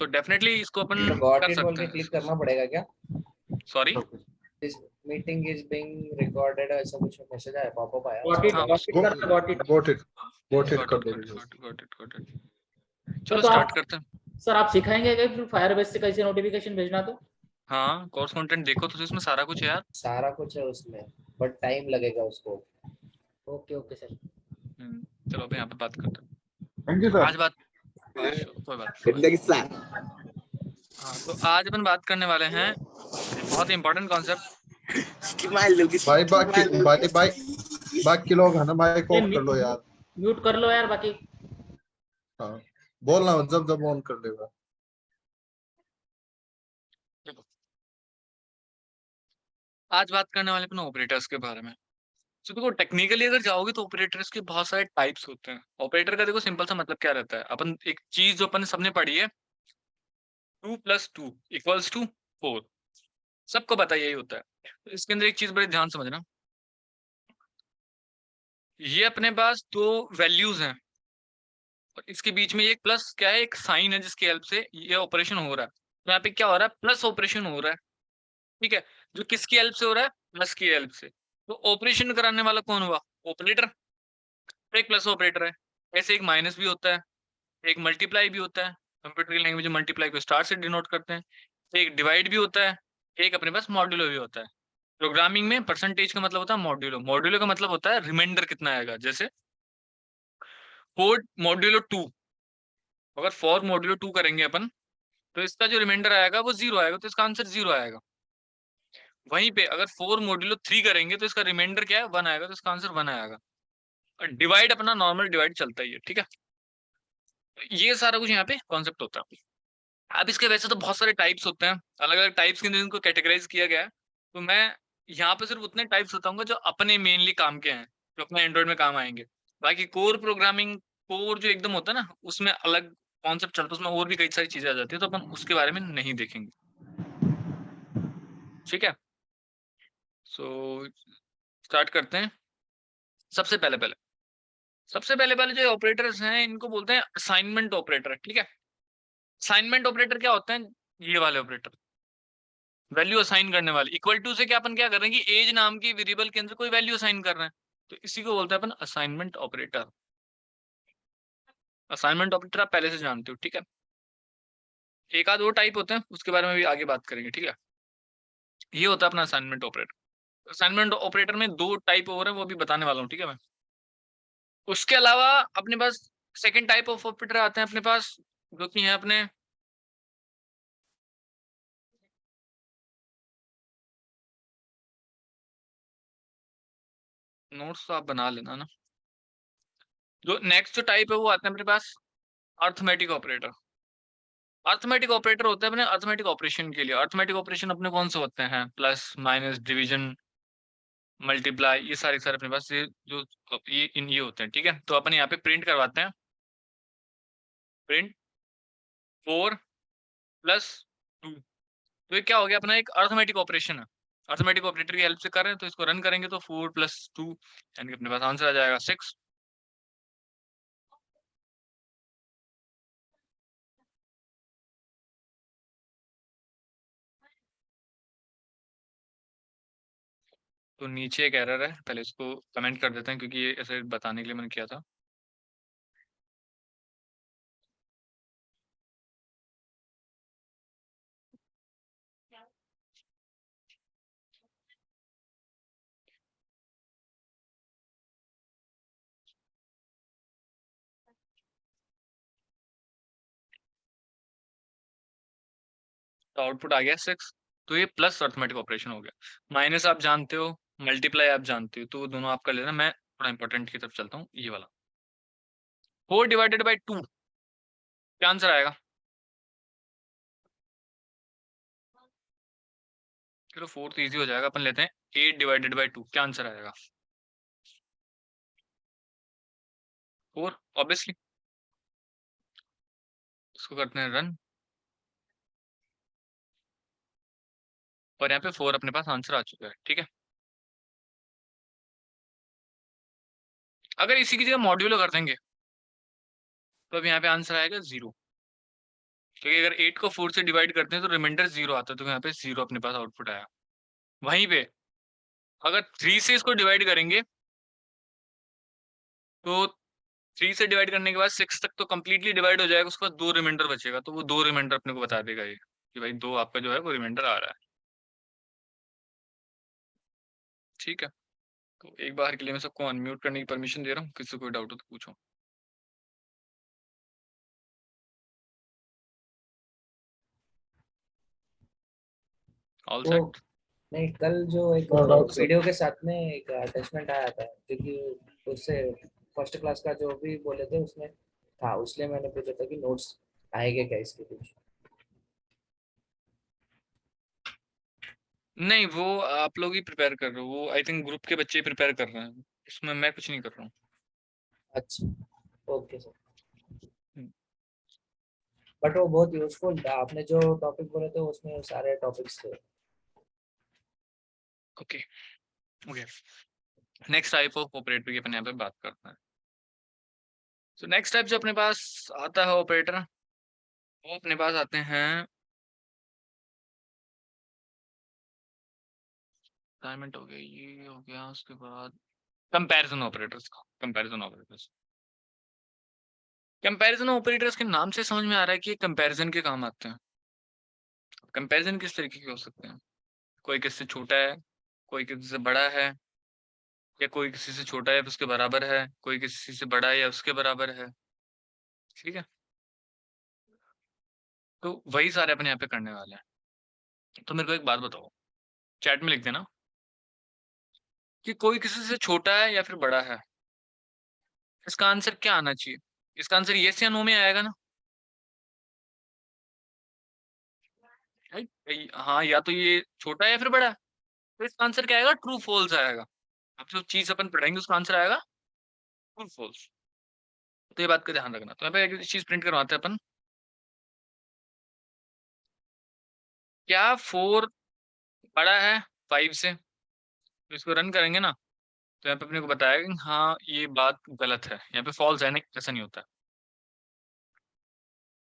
तो डेफिनेटली इसको अपन तो गॉट कर इट बोल सकते के हैं। क्लिक करना पड़ेगा क्या? Sorry, this meeting is being recorded, ऐसा कुछ मैसेज आया, पॉपअप आया गॉट इट, हाँ गॉट इट करना, गॉट इट। गॉट इट कर गॉट दो। इट। तो चलो आप स्टार्ट करते हैं। सर आप सिखाएंगे क्या फिर फायरबेस से कैसे नोटिफिकेशन भेजना? तो हाँ, कोर्स कंटेंट देखो तो इसमें सारा कुछ है यार। सारा कुछ है उसमें, बट टाइम लगेगा उसको। Okay okay sir. चलो अब यहाँ पे बात करते थैंक यू हैं। सर। आज बात, कोई बात। हाँ, तो आज अपन बात करने वाले हैं बहुत इंपॉर्टेंट कॉन्सेप्ट। भाई बाकी लोग है ना, माइक ऑफ कर लो यार। म्यूट कर लो यार बाकी। हाँ, बोलना जब जब ऑन कर लेगा। आज बात करने वाले अपन ऑपरेटर्स के बारे में। तो देखो, टेक्निकली अगर जाओगे तो ऑपरेटर्स के बहुत सारे टाइप्स होते हैं। ऑपरेटर का देखो सिंपल सा मतलब क्या रहता है, अपन एक चीज जो अपन सबने पढ़ी है, 2+2=4। सबको पता यही होता है। तो इसके अंदर एक चीज बड़े ध्यान समझना, ये अपने पास दो वैल्यूज हैं और इसके बीच में एक प्लस क्या है, एक साइन है जिसकी हेल्प से ये ऑपरेशन हो रहा है। तो यहाँ पे क्या हो रहा है, प्लस ऑपरेशन हो रहा है। ठीक है, जो किसकी हेल्प से हो रहा है, प्लस की हेल्प से। तो ऑपरेशन कराने वाला कौन हुआ, ऑपरेटर। तो एक प्लस ऑपरेटर है। ऐसे एक माइनस भी होता है, एक मल्टीप्लाई भी होता है। कंप्यूटर की लैंग्वेज में मल्टीप्लाई को स्टार से डिनोट करते हैं। एक डिवाइड भी होता है, एक अपने पास मॉड्यूलो भी होता है। प्रोग्रामिंग में परसेंटेज का मतलब होता है मॉड्यूलो, मॉड्यूलो का मतलब होता है रिमाइंडर कितना आएगा। जैसे 4 मॉड्यूलो 2, अगर 4 मॉड्यूलो 2 करेंगे अपन, तो इसका जो रिमाइंडर आएगा वो 0 आएगा, तो इसका आंसर 0 आएगा। वहीं पे अगर 4 मॉड्यूलो 3 करेंगे तो इसका रिमाइंडर क्या है, 1 आएगा, तो इसका आंसर 1 आएगा। और डिवाइड अपना नॉर्मल डिवाइड चलता ही है। ठीक है, तो ये सारा कुछ यहाँ पे कॉन्सेप्ट होता है। अब इसके वैसे तो बहुत सारे टाइप्स होते हैं, अलग अलग टाइप्स के अंदर इनको कैटेगराइज किया गया है। तो मैं यहाँ पे सिर्फ उतने टाइप्स बताऊंगा जो अपने मेनली काम के हैं, जो अपने एंड्रॉइड में काम आएंगे। बाकी कोर प्रोग्रामिंग, कोर जो एकदम होता है ना, उसमें अलग कॉन्सेप्ट चलता है, उसमें और भी कई सारी चीजें आ जाती है, तो अपन उसके बारे में नहीं देखेंगे। ठीक है, सो स्टार्ट करते हैं। सबसे पहले पहले सबसे पहले पहले जो ऑपरेटर्स हैं इनको बोलते हैं असाइनमेंट ऑपरेटर। ठीक है, असाइनमेंट ऑपरेटर क्या होते हैं, ये वाले ऑपरेटर, वैल्यू असाइन करने वाले। इक्वल टू से क्या अपन क्या कर रहे हैं कि एज नाम की वेरिएबल के अंदर कोई वैल्यू असाइन कर रहे हैं, तो इसी को बोलते हैं अपन असाइनमेंट ऑपरेटर। असाइनमेंट ऑपरेटर आप पहले से जानते हो। ठीक है, एक आध और टाइप होते हैं, उसके बारे में भी आगे बात करेंगे। ठीक है, ये होता है अपना असाइनमेंट ऑपरेटर। असाइनमेंट ऑपरेटर में दो टाइप और है, वो भी बताने वाला हूँ। ठीक है, मैं उसके अलावा अपने पास सेकेंड टाइप ऑफ ऑपरेटर आते हैं अपने पास, जो कि है अपने नोट्स, तो आप बना लेना ना। जो नेक्स्ट जो टाइप है वो आते हैं अपने पास अर्थमेटिक ऑपरेटर। अर्थमेटिक ऑपरेटर होते हैं अपने अर्थमेटिक ऑपरेशन के लिए। अर्थमेटिक ऑपरेशन अपने कौन से होते हैं, प्लस माइनस डिवीजन मल्टीप्लाई, ये सारे सारे अपने पास ये जो ये होते हैं। ठीक है, तो अपन यहाँ पे प्रिंट करवाते हैं, प्रिंट 4+2। तो ये क्या हो गया, अपना एक अर्थमेटिक ऑपरेशन है। अर्थमेटिक ऑपरेटर की हेल्प से कर रहे हैं, तो इसको रन करेंगे तो 4+2 यानी कि अपने पास आंसर आ जाएगा 6। तो नीचे एक एरर है, पहले इसको कमेंट कर देते हैं क्योंकि ये ऐसे बताने के लिए मैंने किया था। तो आउटपुट आ गया 6। तो ये प्लस अर्थमेटिक ऑपरेशन हो गया। माइनस आप जानते हो, मल्टीप्लाई आप जानते हो, तो वो दोनों आप कर लेना। मैं थोड़ा इंपॉर्टेंट की तरफ चलता हूँ, ये वाला 4/2 क्या आंसर आएगा। चलो 4 तो ईजी हो जाएगा, अपन लेते हैं 8/2 क्या आंसर आएगा, 4 ऑब्वियसली। इसको करते हैं रन, और यहाँ पे 4 अपने पास आंसर आ चुका है। ठीक है, अगर इसी की जगह मॉड्यूलो कर देंगे तो अब यहाँ पे आंसर आएगा 0। क्योंकि अगर 8 को 4 से डिवाइड करते हैं तो रिमाइंडर 0 आता है, तो यहाँ पे 0 अपने पास आउटपुट आया। वहीं पे अगर 3 से इसको डिवाइड करेंगे तो 3 से डिवाइड करने के बाद 6 तक तो कंप्लीटली डिवाइड हो जाएगा, उसके बाद 2 रिमाइंडर बचेगा, तो वो 2 रिमाइंडर अपने को बता देगा ये कि भाई 2 आपका जो है वो रिमाइंडर आ रहा है। ठीक है, तो एक बार के लिए मैं सबको अनम्यूट करने की परमिशन दे रहा हूँ, किसी को कोई डाउट हो तो पूछो। ऑल वो सेट। नहीं, कल जो एक हाँ, डॉक्टर साहब। वीडियो के साथ में एक अटैचमेंट आया था, क्योंकि उससे फर्स्ट क्लास का जो भी बोले थे उसमें था, इसलिए मैंने पूछा था कि नोट्स आएंगे क्या इसके कुछ। नहीं, वो आप लोग ही प्रिपेयर कर रहे हो, वो आई थिंक ग्रुप के बच्चे प्रिपेयर कर रहे हैं, इसमें मैं कुछ नहीं कर रहा हूँ। अच्छा, ओके सर। हम्म, बट वो बहुत यूजफुल था, आपने जो टॉपिक बोले थे उसमें सारे टॉपिक्स थे। Okay okay, next type of operator की अपन यहाँ पे बात करते हैं। तो नेक्स्ट टाइप जो अपने पास आता है ऑपरेटर, वो अपने पास आते हैं, असाइनमेंट हो गया, ये हो गया, उसके बाद कंपैरिजन ऑपरेटर्स का। कंपैरिजन ऑपरेटर्स के नाम से समझ में आ रहा है कि ये कंपैरिजन के काम आते हैं। कंपैरिजन किस तरीके के हो सकते हैं? कोई किससे छोटा है, कोई किसी से बड़ा है, या कोई किसी से छोटा है या उसके बराबर है, कोई किसी से बड़ा है या उसके बराबर है। ठीक है, तो वही सारे अपन यहाँ पे करने वाले हैं। तो मेरे को एक बात बताओ, चैट में लिख देना कि कोई किसी से छोटा है या फिर बड़ा है, इसका आंसर क्या आना चाहिए? इसका आंसर यस या नो में आएगा ना? राइट? हाँ, या तो ये छोटा है या फिर बड़ा है, तो इसका आंसर क्या आएगा? ट्रू फॉल्स आएगा। अब जो चीज अपन पढ़ेंगे उसका आंसर आएगा ट्रू फॉल्स। तो ये बात का ध्यान रखना। तो यहाँ पे एक चीज प्रिंट करवाते हैं अपन, क्या 4 बड़ा है 5 से? तो इसको रन करेंगे ना, तो यहाँ पे अपने को बताया कि हाँ ये बात गलत है, यहाँ पे फॉल्स है, नहीं ऐसा नहीं होता।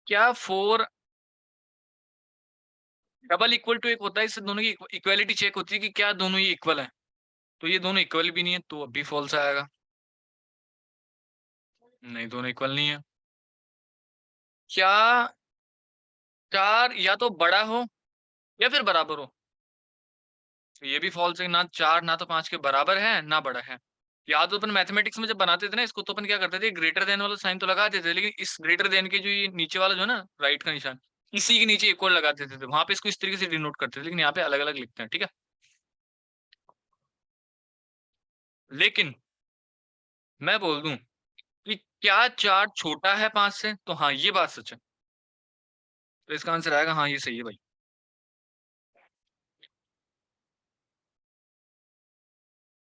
क्या 4 डबल इक्वल टू एक होता है? इससे दोनों की इक्वालिटी चेक होती है कि क्या दोनों ही इक्वल है। तो ये दोनों इक्वल भी नहीं है, तो अब भी फॉल्स आएगा। नहीं, दोनों इक्वल नहीं है। क्या 4 या तो बड़ा हो या फिर बराबर हो? तो ये भी फॉल्स है, ना 4 ना तो 5 के बराबर है ना बड़ा है। याद तो अपन मैथमेटिक्स में जब बनाते थे ना इसको, तो अपन क्या करते थे, ग्रेटर देन वाला साइन तो लगा देते थे, लेकिन इस ग्रेटर देन के जो ये नीचे वाला जो है ना राइट का निशान, इसी के नीचे इक्वल लगा देते थे, वहां पे इसको इस तरीके से डिनोट करते थे, लेकिन यहाँ पे अलग अलग लिखते हैं। ठीक है, लेकिन मैं बोल दूं कि क्या 4 छोटा है 5 से, तो हाँ ये बात सच है, तो इसका आंसर आएगा हाँ ये सही है भाई।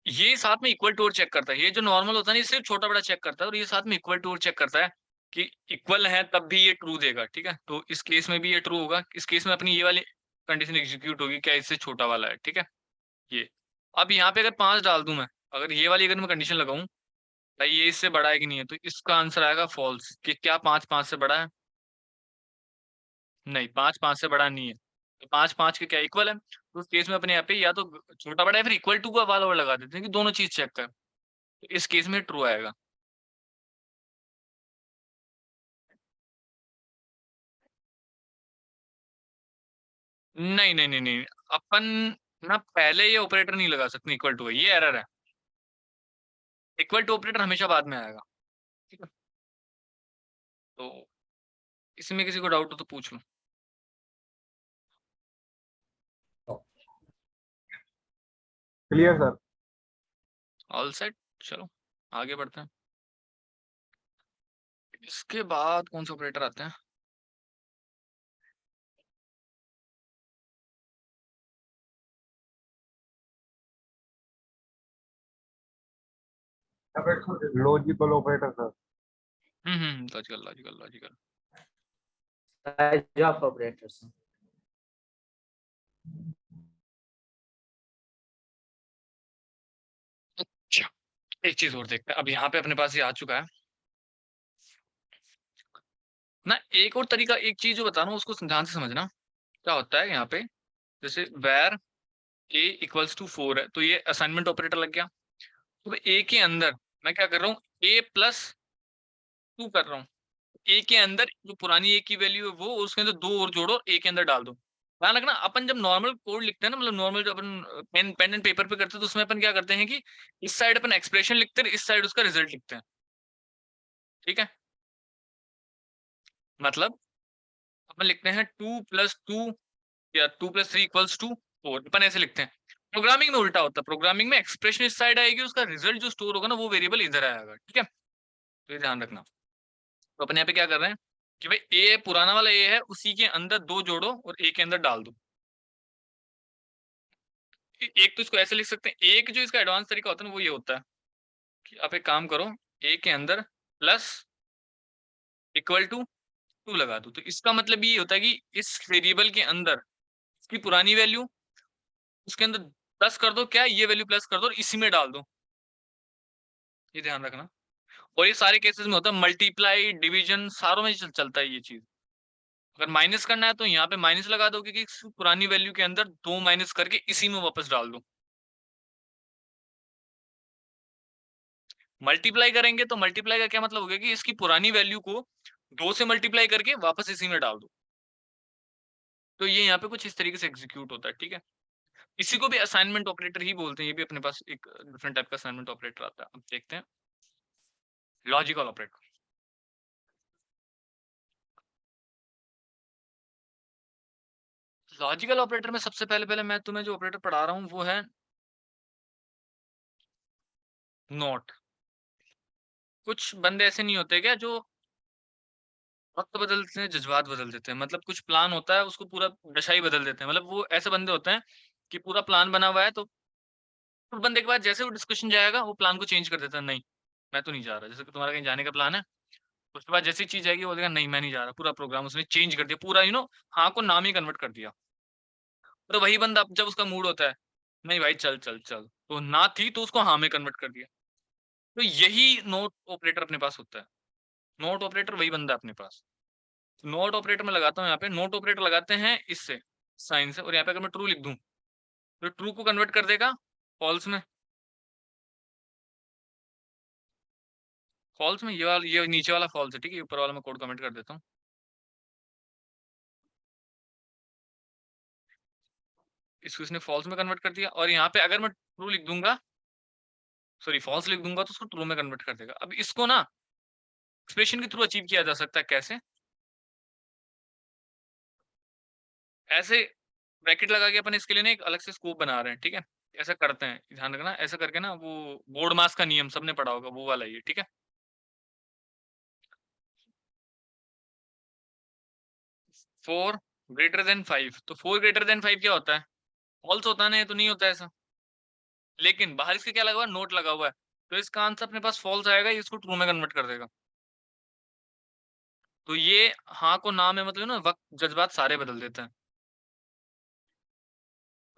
ये साथ में इक्वल टू और चेक करता है, ये जो नॉर्मल होता है ना ये सिर्फ छोटा बड़ा चेक करता है, और ये साथ में इक्वल टू और चेक करता है कि इक्वल है, तब भी ये ट्रू देगा। ठीक है, तो इस केस में भी ये ट्रू होगा, इस केस में अपनी ये वाली कंडीशन एग्जीक्यूट होगी, क्या इससे छोटा वाला है। ठीक है, ये अब यहाँ पे अगर 5 डाल दूं मैं, अगर ये वाली अगर मैं कंडीशन लगाऊं भाई ये इससे बड़ा है कि नहीं है, तो इसका आंसर आएगा फॉल्स, कि क्या 5 5 से बड़ा है? नहीं, 5 5 से बड़ा नहीं है, तो 5 5 के क्या इक्वल है, तो उस केस में अपने यहाँ पे या तो छोटा बड़ा है, फिर इक्वल टू का वाला और लगा देते हैं कि दोनों चीज चेक कर, तो इस केस में ट्रू आएगा। नहीं नहीं नहीं नहीं, अपन ना पहले ये ऑपरेटर नहीं लगा सकते इक्वल टू, ये एरर है। इक्वल टू ऑपरेटर हमेशा बाद में आएगा। ठीक है, तो इसमें किसी को डाउट हो तो पूछ लो। Clear sir. ऑल सेट, चलो आगे बढ़ते हैं। इसके बाद कौन से ऑपरेटर आते हैं? Logical operator sir. Logical logical logical. Job operators. अच्छा, एक चीज और देखते हैं, अब यहाँ पे अपने पास ये आ चुका है ना एक और तरीका, एक चीज जो बता रहा हूँ उसको ध्यान से समझना। क्या होता है यहाँ पे, जैसे where a इक्वल्स टू 4 है, तो ये असाइनमेंट ऑपरेटर लग गया। तो a के अंदर मैं क्या कर रहा हूँ, a प्लस 2 कर रहा हूँ। a के अंदर जो पुरानी a की वैल्यू है वो, उसके अंदर 2 और जोड़ो और a के अंदर डाल दो। ध्यान रखना, अपन जब नॉर्मल कोड लिखते हैं ना, मतलब नॉर्मल जब अपन पेन एंड पेपर पे करते हैं, तो उसमें अपन क्या करते हैं कि इस साइड अपन एक्सप्रेशन लिखते हैं, इस साइड उसका रिजल्ट लिखते हैं। ठीक है, मतलब अपन लिखते हैं 2 + 2 या 2 + 3 = 4, अपन ऐसे लिखते हैं। प्रोग्रामिंग में उल्टा होता है, प्रोग्रामिंग में एक्सप्रेशन इस साइड आएगी, उसका रिजल्ट जो स्टोर होगा ना वो वेरिएबल इधर आएगा। ठीक है, तो ये ध्यान रखना। तो अपन यहाँ पे क्या कर रहे हैं कि भाई ए पुराना वाला ए है, उसी के अंदर 2 जोड़ो और ए के अंदर डाल दो। एक तो इसको ऐसे लिख सकते हैं, एक जो इसका एडवांस तरीका होता है ना वो ये होता है कि आप एक काम करो, ए के अंदर प्लस इक्वल टू 2 लगा दो। तो इसका मतलब ये होता है कि इस वेरिएबल के अंदर इसकी पुरानी वैल्यू, उसके अंदर प्लस कर दो, क्या ये वैल्यू प्लस कर दो और इसी में डाल दो। ये ध्यान रखना। और ये सारे केसेस में होता है, मल्टीप्लाई डिवीजन सारों में चलता है ये चीज। अगर माइनस करना है तो यहाँ पे माइनस लगा दो, क्योंकि पुरानी वैल्यू के अंदर 2 माइनस करके इसी में वापस डाल दो। मल्टीप्लाई करेंगे तो मल्टीप्लाई का क्या मतलब हो गया कि इसकी पुरानी वैल्यू को 2 से मल्टीप्लाई करके वापस इसी में डाल दो। तो ये यहाँ पे कुछ इस तरीके से एग्जीक्यूट होता है। ठीक है, इसी को भी असाइनमेंट ऑपरेटर ही बोलते हैं। ये भी अपने पास एक डिफरेंट टाइप का असाइनमेंट ऑपरेटर आता है। अब देखते हैं लॉजिकल ऑपरेटर। लॉजिकल ऑपरेटर में सबसे पहले मैं तुम्हें जो ऑपरेटर पढ़ा रहा हूँ वो है नॉट। कुछ बंदे ऐसे नहीं होते क्या जो वक्त बदलते हैं, जज्बात बदल देते हैं। मतलब कुछ प्लान होता है, उसको पूरा दशा ही बदल देते हैं। मतलब वो ऐसे बंदे होते हैं कि पूरा प्लान बना हुआ है, तो कुछ बंदे के बाद जैसे वो डिस्कशन जाएगा वो प्लान को चेंज कर देता है। नहीं, मैं तो नहीं जा रहा। जैसे कि तुम्हारा कहीं जाने का प्लान है, उसके बाद जैसी चीज आएगी वो बोलेगा नहीं मैं नहीं जा रहा। पूरा प्रोग्राम उसने चेंज कर दिया, पूरा हाँ को नाम ही कन्वर्ट कर दिया। तो वही बंदा जब उसका मूड होता है, नहीं भाई चल चल चल, तो ना थी तो उसको हाँ में कन्वर्ट कर दिया। तो यही नोट ऑपरेटर अपने पास होता है। नोट ऑपरेटर वही बंदा अपने पास। नोट ऑपरेटर में लगाता हूँ, यहाँ पे नोट ऑपरेटर लगाते हैं इससे, साइन से। और यहाँ पे अगर मैं ट्रू लिख दूं तो ट्रू को कन्वर्ट कर देगा फॉल्स में। फॉल्स में ये नीचे वाला फॉल्स है। ठीक है, ऊपर वाला मैं कोड कमेंट कर देता हूँ। इसको इसने फॉल्स में कन्वर्ट कर दिया। और यहाँ पे अगर मैं ट्रू लिख दूंगा, सॉरी फॉल्स लिख दूंगा, तो उसको ट्रू में कन्वर्ट कर देगा। अब इसको ना एक्सप्रेशन के थ्रू अचीव किया जा सकता है। कैसे? ऐसे ब्रैकेट लगा के अपन इसके लिए ना एक अलग से स्कोप बना रहे हैं। ठीक है, ऐसा करते हैं, ध्यान रखना। ऐसा करके ना, वो बोर्ड मास का नियम सबने पढ़ा होगा, वो वाला ही है। ठीक है, 4 ग्रेटर देन 5। तो 4 ग्रेटर देन 5 क्या होता है? फॉल्स होता है ना, ये तो नहीं होता ऐसा। लेकिन बाहर इसके क्या लगा हुआ है? नोट लगा हुआ है। तो इसका आंसर अपने पास फॉल्स आएगा, ये इसको ट्रू में कन्वर्ट कर देगा। तो ये हाँ को ना में मतलब ना वक्त जज्बात सारे बदल देता है।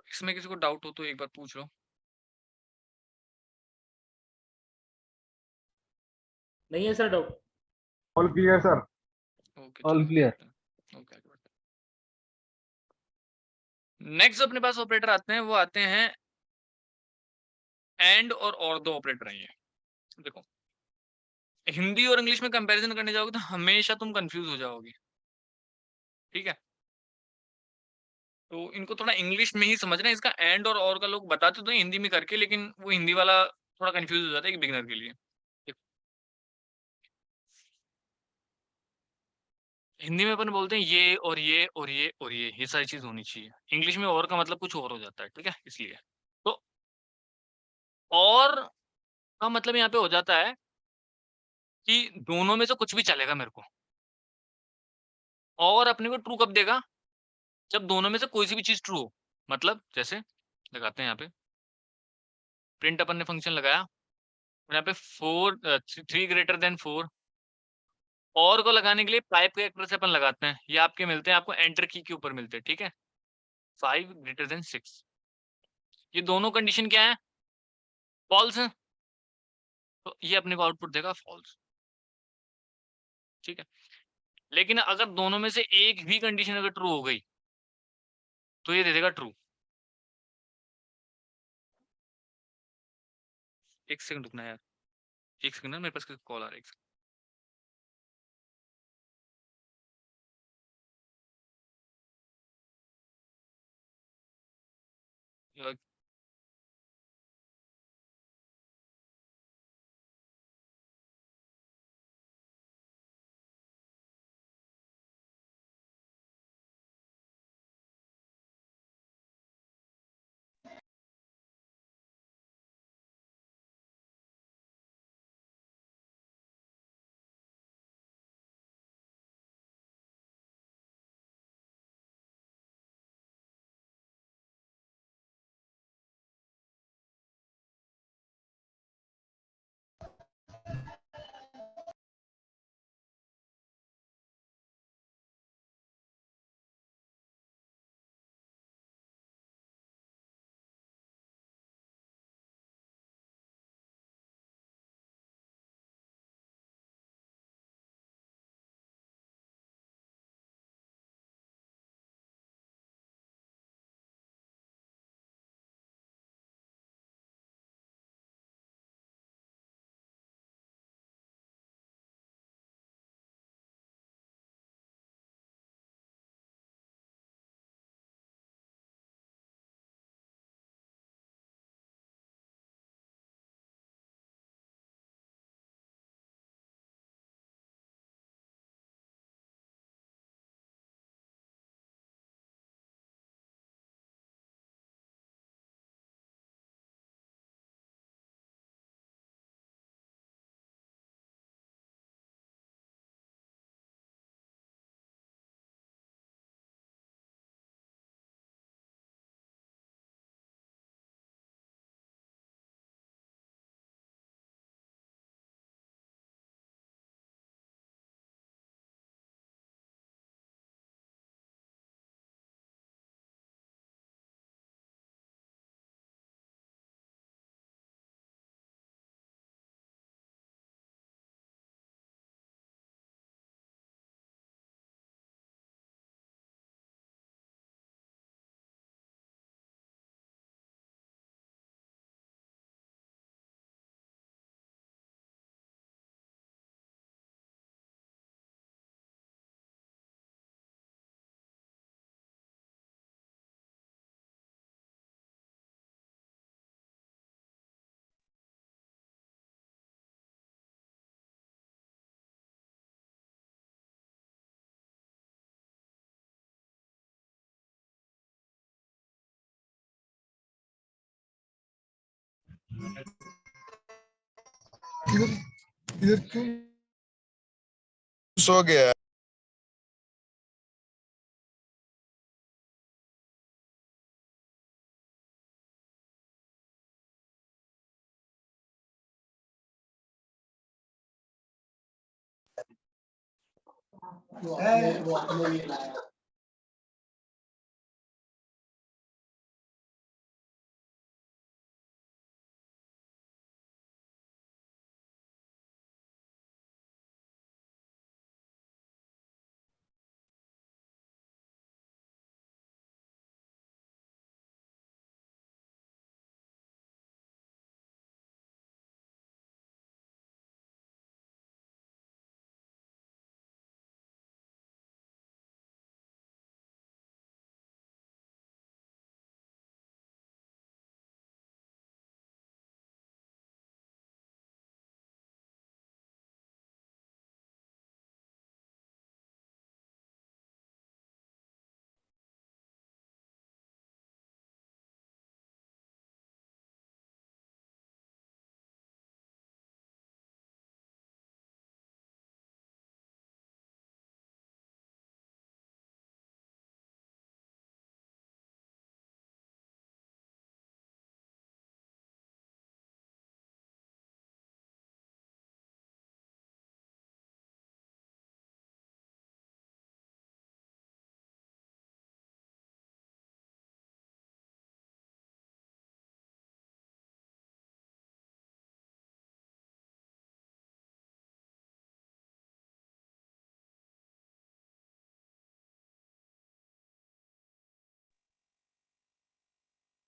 इसमें किसी को डाउट हो तो एक बार पूछ लो। नहीं है sir doubt. All clear sir. Okay, All चलो clear. ओके, आगे बढ़ते हैं। नेक्स्ट अपने पास ऑपरेटर आते हैं, वो आते हैं एंड और दो ऑपरेटर हैं ये। देखो, हिंदी और इंग्लिश में कंपैरिजन करने जाओगे तो हमेशा तुम कंफ्यूज हो जाओगे। ठीक है, तो इनको थोड़ा इंग्लिश में ही समझना है। इसका एंड और का लोग बताते तो हैं हिंदी में करके, लेकिन वो हिंदी वाला थोड़ा कंफ्यूज हो जाता है एक बिगिनर के लिए। देखो, हिंदी में अपन बोलते हैं ये और ये और ये और ये सारी चीज होनी चाहिए। इंग्लिश में और का मतलब कुछ और हो जाता है। ठीक है, इसलिए तो और का मतलब यहाँ पे हो जाता है कि दोनों में से कुछ भी चलेगा मेरे को। और अपने को ट्रू कब देगा? जब दोनों में से कोई सी भी चीज ट्रू हो। मतलब जैसे लगाते हैं यहाँ पे, प्रिंट अपन ने फंक्शन लगाया और यहाँ पे 3 ग्रेटर देन 4। और को लगाने के लिए पाइप कैरेक्टर से अपन लगाते हैं, ये आपके मिलते हैं, आपको एंटर की के ऊपर मिलते हैं। ठीक है, 5 ग्रेटर देन 6। ये दोनों कंडीशन क्या है? फॉल्स है, तो ये अपने को आउटपुट देगा फॉल्स। ठीक है, लेकिन अगर दोनों में से एक भी कंडीशन अगर ट्रू हो गई तो ये दे देगा ट्रू। एक सेकंड रुकना यार, एक सेकंड ना, मेरे पास कॉल आ रहा है, एक सेकंड। इधर क्यों सो गया?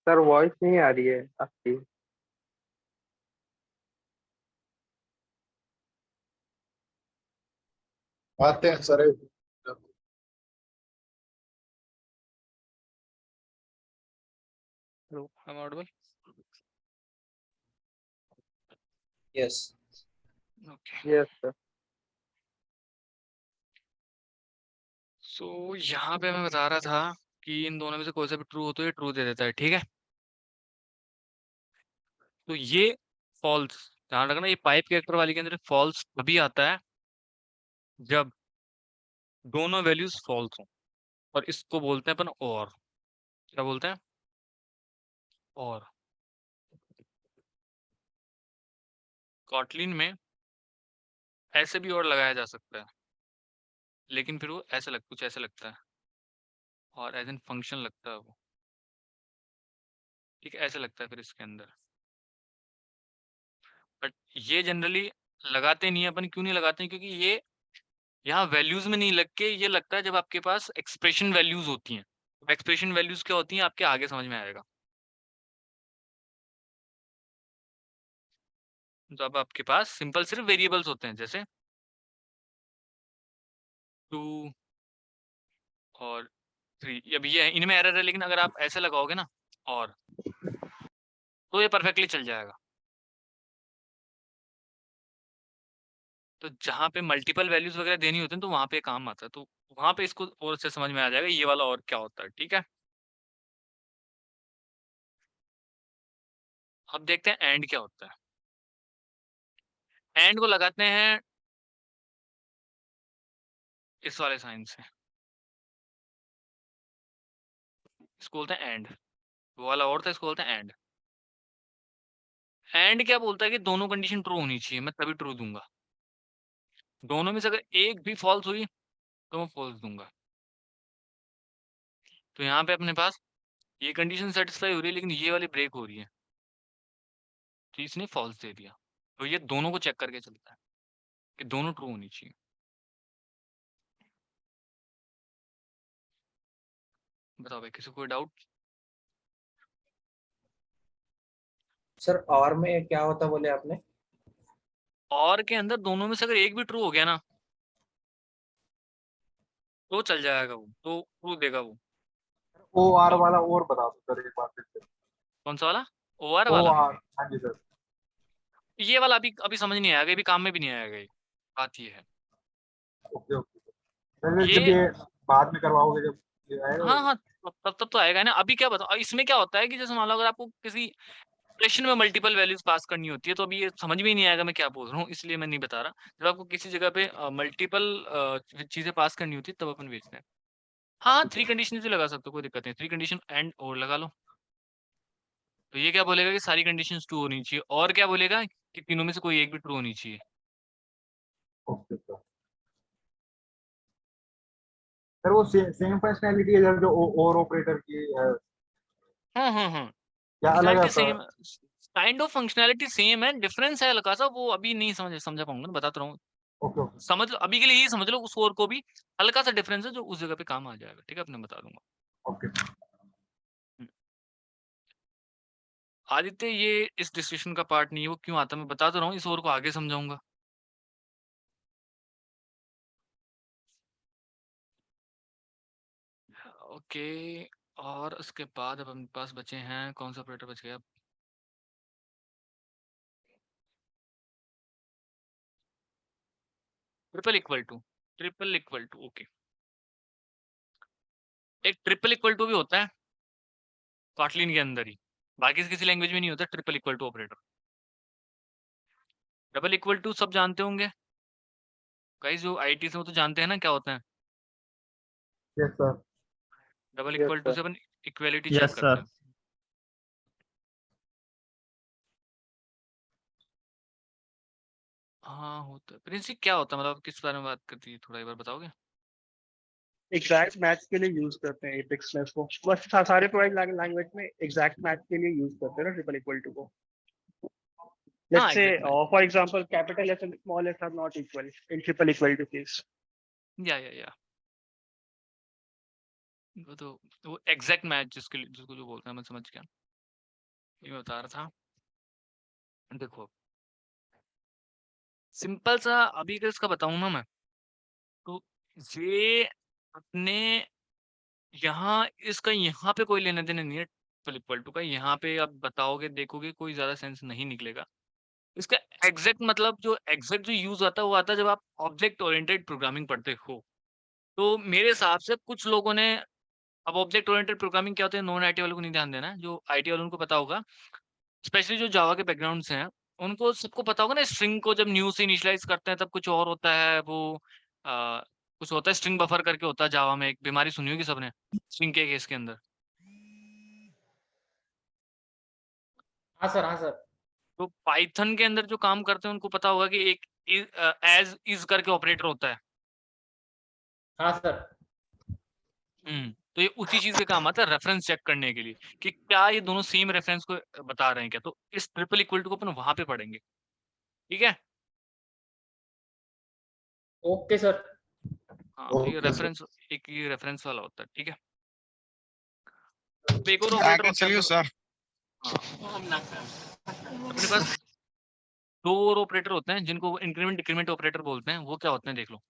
सर वॉइस नहीं आ रही है आपकी। आते हैं sir. Hello, am I audible? Yes Okay. Yes sir. So यहाँ पे मैं बता रहा था कि इन दोनों में से कोई सा भी ट्रू हो तो ये ट्रू दे देता है, ठीक है। तो ये फॉल्स, ध्यान रखना, ये पाइप कैरेक्टर वाली के अंदर फॉल्स तभी आता है जब दोनों वैल्यूज फॉल्स हो, और इसको बोलते हैं अपन और। क्या बोलते हैं? और। कॉटलिन में ऐसे भी और लगाया जा सकता है, लेकिन फिर वो ऐसे कुछ ऐसे लगता है, और एज एन फंक्शन लगता है वो, ठीक है, ऐसे लगता है फिर इसके अंदर। बट ये जनरली लगाते नहीं है अपन। क्यों नहीं लगाते हैं? क्योंकि ये यहाँ वैल्यूज में नहीं लग के ये लगता है जब आपके पास एक्सप्रेशन वैल्यूज होती हैं। एक्सप्रेशन वैल्यूज क्या होती हैं आपके आगे समझ में आएगा। जब आपके पास सिंपल सिर्फ वेरिएबल्स होते हैं, जैसे 2 और 3, अब ये इनमें एरर है, लेकिन अगर आप ऐसे लगाओगे ना और, तो ये परफेक्टली चल जाएगा। तो जहाँ पे मल्टीपल वैल्यूज वगैरह देनी होती है तो वहां पे काम आता है, तो वहां पे इसको और से समझ में आ जाएगा ये वाला और क्या होता है, ठीक है। अब देखते हैं एंड क्या होता है। एंड को लगाते हैं इस वाले साइन से, इसको बोलते हैं एंड। वो वाला और था, इसको बोलते हैं एंड। एंड क्या बोलता है कि दोनों कंडीशन ट्रू होनी चाहिए, मैं तभी ट्रू दूंगा। दोनों में से अगर एक भी फॉल्स हुई तो मैं फॉल्स दूंगा। तो यहाँ पे अपने पास ये कंडीशन सेटिस्फाई हो रही है, लेकिन ये वाली ब्रेक हो रही है, तो इसने फॉल्स दे दिया। तो ये दोनों को चेक करके चलता है कि दोनों ट्रू होनी चाहिए। बताओ भाई, किसी को कोई डाउट? सर और में क्या होता बोले आपने? और के अंदर दोनों में से अगर एक भी ट्रू हो गया ना तो चल जाएगा, वो तो ट्रू देगा वो। ओ आर वाला और बता दो सर एक बार फिर से। कौन सा वाला? ओआर ओ वाला? आर, हाँ जी सर। ये वाला अभी अभी समझ नहीं आएगा, अभी काम में भी नहीं आएगा, ये बात ये है। ओके ओके सर, जब ये ये बाद में करवाओगे जब ये आएगा। हाँ हाँ, तब तो आएगा ना। अभी क्या बताओ, इसमें क्या होता है कि जैसे मान लो अगर आपको किसी इक्वेशन में मल्टीपल वैल्यूज पास करनी होती है, तो अभी ये समझ में ही नहीं आएगा मैं क्या बोल रहा हूँ, इसलिए मैं नहीं बता रहा। जब आपको किसी जगह पे मल्टीपल चीजें पास करनी होती है तब अपन भेजते हैं। हाँ, 3 कंडीशन भी लगा सकते हो, कोई दिक्कत नहीं। 3 कंडीशन एंड और लगा लो। तो ये क्या बोलेगा कि सारी कंडीशंस ट्रू होनी चाहिए, और क्या बोलेगा कि तीनों में से कोई एक भी ट्रू होनी चाहिए। Okay sir. सर वो सेम फंक्शनैलिटी है जो और ऑपरेटर की है, हाँ, क्या अलग है functionality sir? Same, kind of functionality same है, डिफरेंस है हल्का सा, वो अभी नहीं समझा पाऊंगा, बताता रहूँ। ओके ओके समझ लो, अभी के लिए यही समझ लो, उस और को भी हल्का सा डिफरेंस है जो उस जगह पे काम आ जाएगा, ठीक है, अपने बता दूंगा। ओके। आदित्य, ये इस डिस्कशन का पार्ट नहीं है, वो क्यों आता है मैं बता तो रहा हूँ, इस और को आगे समझाऊंगा। ओके, और उसके बाद अब अपने पास बचे हैं, कौन सा ऑपरेटर बच गया? Triple equal to, okay. एक ट्रिपल इक्वल टू भी होता है कॉटलिन के अंदर ही, बाकी से किसी लैंग्वेज में नहीं होता triple equal to operator. Double equal to सब जानते होंगे गाइस, जो आईटी से वो तो जानते हैं ना क्या होता है। Yes sir. Double yes equal to से सर। अपन इक्वालिटी Yes, चेक करते sir. हैं। हाँ होता है। प्रिंसिप क्या होता है, मतलब किस बारे में बात करती है, थोड़ा एक बार बताओगे? एग्जैक्ट मैच के लिए यूज करते हैं एपेक्स में इसको, बस सारे प्रोग्रामिंग लैंग्वेज में एग्जैक्ट मैच के लिए यूज करते हैं ना ट्रिपल इक्वल टू को। हाँ, let's say exact match. For example capital S and small S are not equal in triple equal to case. या वो तो वो एग्जैक्ट मैच जिसको जो बोलते हैं, मैं समझ गया। ये मैं बता रहा था, देखो सिंपल सा अभी अगर इसका बताऊं ना मैं, तो ये अपने यहाँ इसका यहाँ पे कोई लेना देना नहीं है ट्रिपल इक्वल टू का। यहाँ पे आप बताओगे देखोगे कोई ज्यादा सेंस नहीं निकलेगा इसका। एग्जैक्ट मतलब जो एग्जैक्ट जो यूज आता है वो आता है जब आप ऑब्जेक्ट ओरिएंटेड प्रोग्रामिंग पढ़ते हो। तो मेरे हिसाब से कुछ लोगों ने, अब ऑब्जेक्ट ओरिएंटेड प्रोग्रामिंग क्या होता है नॉन आईटी वालों को नहीं ध्यान देना है, जो आईटी वालों को पता होगा, स्पेशली जो जावा के बैकग्राउंड से हैं उनको सबको पता होगा ना, स्ट्रिंग को जब न्यू से इनिशियलाइज करते हैं तब कुछ और होता है वो आ, कुछ होता है स्ट्रिंग बफर करके होता है जावा में, एक बीमारी सुनी होगी सबने स्ट्रिंग के केस के अंदर। हाँ सर, हाँ सर। तो पाइथन के अंदर जो काम करते हैं उनको पता होगा कि एक एज इज करके ऑपरेटर होता है। हाँ सर। तो ये उसी चीज के काम आता है रेफरेंस चेक करने के लिए कि क्या ये दोनों सेम रेफरेंस को बता रहे हैं क्या। तो इस ट्रिपल इक्वल टू को अपन वहां पे पढ़ेंगे, ठीक है। Okay sir. हाँ तो ये ओके सर। रेफरेंस, एक ये रेफरेंस वाला होता है, ठीक है। अब एक और ऑपरेटर आगे होता है चलिए अपने, सर। हाँ अपने पास दो और ऑपरेटर होते हैं जिनको इंक्रीमेंट डिक्रीमेंट ऑपरेटर बोलते हैं। वो क्या होते हैं देख लो,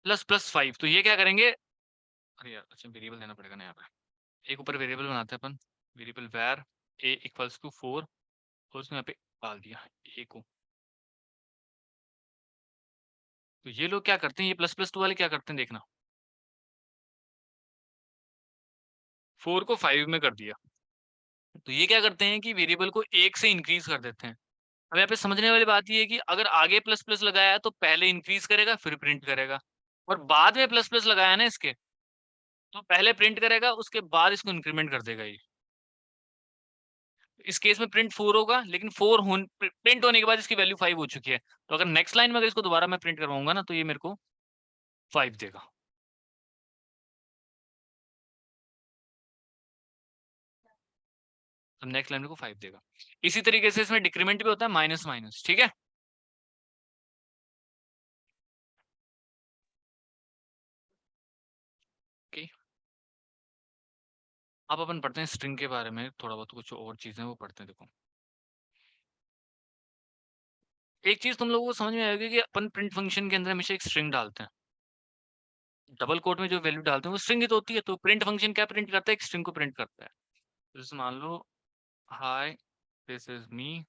प्लस प्लस 5। तो ये क्या करेंगे, अरे यार अच्छा वेरिएबल देना पड़ेगा ना यहाँ पे। एक ऊपर वेरिएबल बनाते हैं अपन, वेरिएबल वैर a इक्वल्स टू 4 और उसमें यहाँ पे डाल दिया a को। तो ये लोग क्या करते हैं, ये प्लस प्लस 2 वाले क्या करते हैं देखना, 4 को 5 में कर दिया। तो ये क्या करते हैं कि वेरिएबल को 1 से इंक्रीज कर देते हैं। अब यहाँ पे समझने वाली बात ये है कि अगर आगे प्लस प्लस लगाया है तो पहले इंक्रीज करेगा फिर प्रिंट करेगा, और बाद में प्लस प्लस लगाया ना इसके तो पहले प्रिंट करेगा उसके बाद इसको इंक्रीमेंट कर देगा ये। इस केस में प्रिंट 4 होगा, लेकिन प्रिंट होने के बाद इसकी वैल्यू 5 हो चुकी है। तो अगर नेक्स्ट लाइन में अगर इसको दोबारा मैं प्रिंट करवाऊंगा ना तो ये मेरे को 5 देगा। तो नेक्स्ट लाइन में को 5 देगा। इसी तरीके से इसमें डिक्रीमेंट भी होता है माइनस माइनस, ठीक है। ओके अब अपन पढ़ते हैं स्ट्रिंग के बारे में, थोड़ा बहुत कुछ और चीजें वो पढ़ते हैं। देखो एक चीज तुम लोगों को समझ में आएगी कि अपन प्रिंट फंक्शन के अंदर हमेशा एक स्ट्रिंग डालते हैं, डबल कोट में जो वैल्यू डालते हैं वो स्ट्रिंग ही तो होती है। तो प्रिंट फंक्शन क्या प्रिंट करता है, एक स्ट्रिंग को प्रिंट करता है। जैसे मान लो hi this is me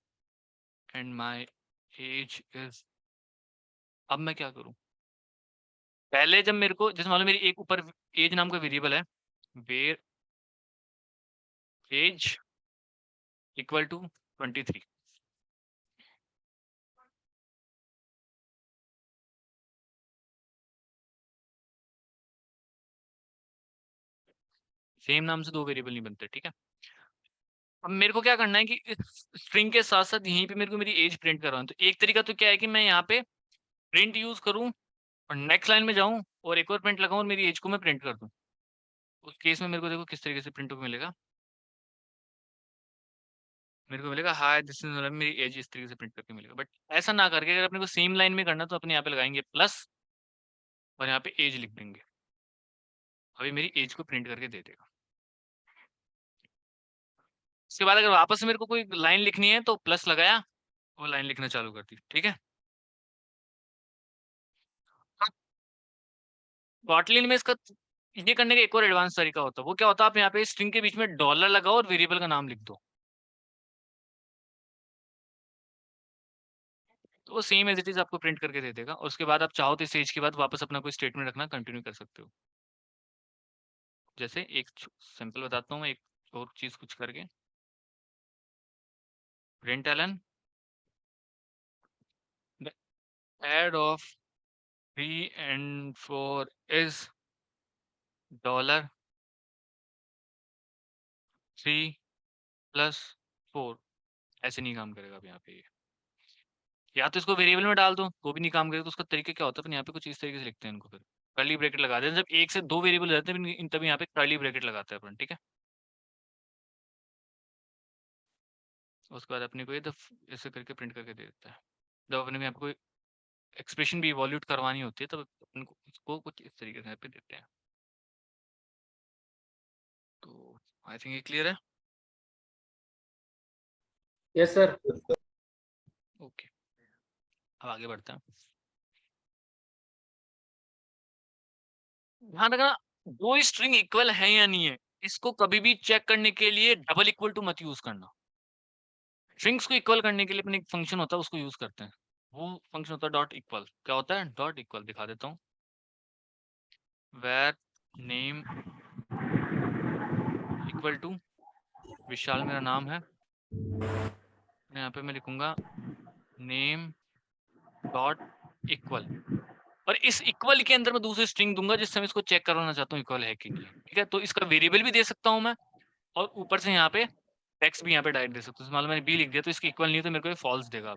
and my age is, अब मैं क्या करूं, पहले जब मेरे को जैसे मान लो मेरी एक ऊपर एज नाम का वेरिएबल है, where age equal to 23। Same नाम से दो वेरिएबल नहीं बनते, ठीक है। अब मेरे को क्या करना है कि इस स्ट्रिंग के साथ साथ यहीं पे मेरे को मेरी एज प्रिंट करवाना है। तो एक तरीका तो क्या है कि मैं यहाँ पे प्रिंट यूज करूँ और नेक्स्ट लाइन में जाऊँ और एक और प्रिंट लगाऊं और मेरी एज को मैं प्रिंट कर दूं। उस केस में मेरे को देखो किस तरीके से प्रिंट मिलेगा, मेरे को मिलेगा हाय दिस इज, मतलब मेरी एज इस तरीके से प्रिंट करके मिलेगा। बट ऐसा ना करके अगर अपने को सेम लाइन में करना तो अपने यहाँ पे लगाएंगे प्लस और यहाँ पे एज लिख देंगे। अभी मेरी एज को प्रिंट करके दे देगा। उसके बाद अगर वापस से मेरे को कोई लाइन लिखनी है तो प्लस लगाया, वो लाइन लिखना चालू कर दी, ठीक है। कॉटलिन में इसका ये करने का एक और एडवांस तरीका होता है। वो क्या होता है, आप यहाँ पे स्ट्रिंग के बीच में डॉलर लगाओ और वेरिएबल का नाम लिख दो, तो वो सेम एज इट इज आपको प्रिंट करके दे देगा। और उसके बाद आप चाहो तो इस एज के बाद वापस अपना कोई स्टेटमेंट रखना कंटिन्यू कर सकते हो। जैसे एक सिंपल बताता हूँ, एक और चीज कुछ करके, println the add of 3 and 4 is $3 plus 4। ऐसे नहीं काम करेगा अब यहाँ पे ये। या तो इसको वेरिएबल में डाल दो तो भी नहीं काम करेगा। तो उसका तरीका क्या होता है, यहाँ पे कुछ इस तरीके से लिखते हैं इनको, फिर कर्ली ब्रैकेट लगा देते हैं। जब एक से दो वेरिएबल हो जाते हैं तभी यहाँ पे कर्ली ब्रैकेट लगाते हैं अपन, ठीक है। उसके बाद अपने को ये ऐसे करके प्रिंट करके दे देता है। जब अपने को यहाँ पे कोई एक्सप्रेशन भी इवोल्यूट करवानी होती है तब अपन को इसको कुछ इस तरीके से यहाँ पे देते हैं। तो आई थिंक ये क्लियर है। Yes sir. ओके, अब आगे बढ़ते हैं। ध्यान रखना, दो स्ट्रिंग इक्वल है या नहीं है, इसको कभी भी चेक करने के लिए डबल इक्वल टू मत यूज करना। स्ट्रिंग्स को इक्वल करने के लिए अपने एक फंक्शन होता है, उसको यूज करते हैं। वो फंक्शन होता है डॉट इक्वल। क्या होता है डॉट इक्वल? दिखा देता हूँ। where नेम इक्वल टू विशाल मेरा नाम है, यहाँ पे मैं लिखूंगा नेम डॉट इक्वल, और इस इक्वल के अंदर मैं दूसरी स्ट्रिंग दूंगा जिससे मैं इसको चेक करना चाहता हूँ इक्वल है कि नहीं है। ठीक है, तो इसका वेरिएबल भी दे सकता हूँ मैं, और ऊपर से यहाँ पे टेक्स्ट भी यहाँ पे डायरेक्ट दे सकता हूँ। मान लो मैंने बी लिख दिया तो इसकी इक्वल नहीं है तो मेरे को ये फॉल्स देगा।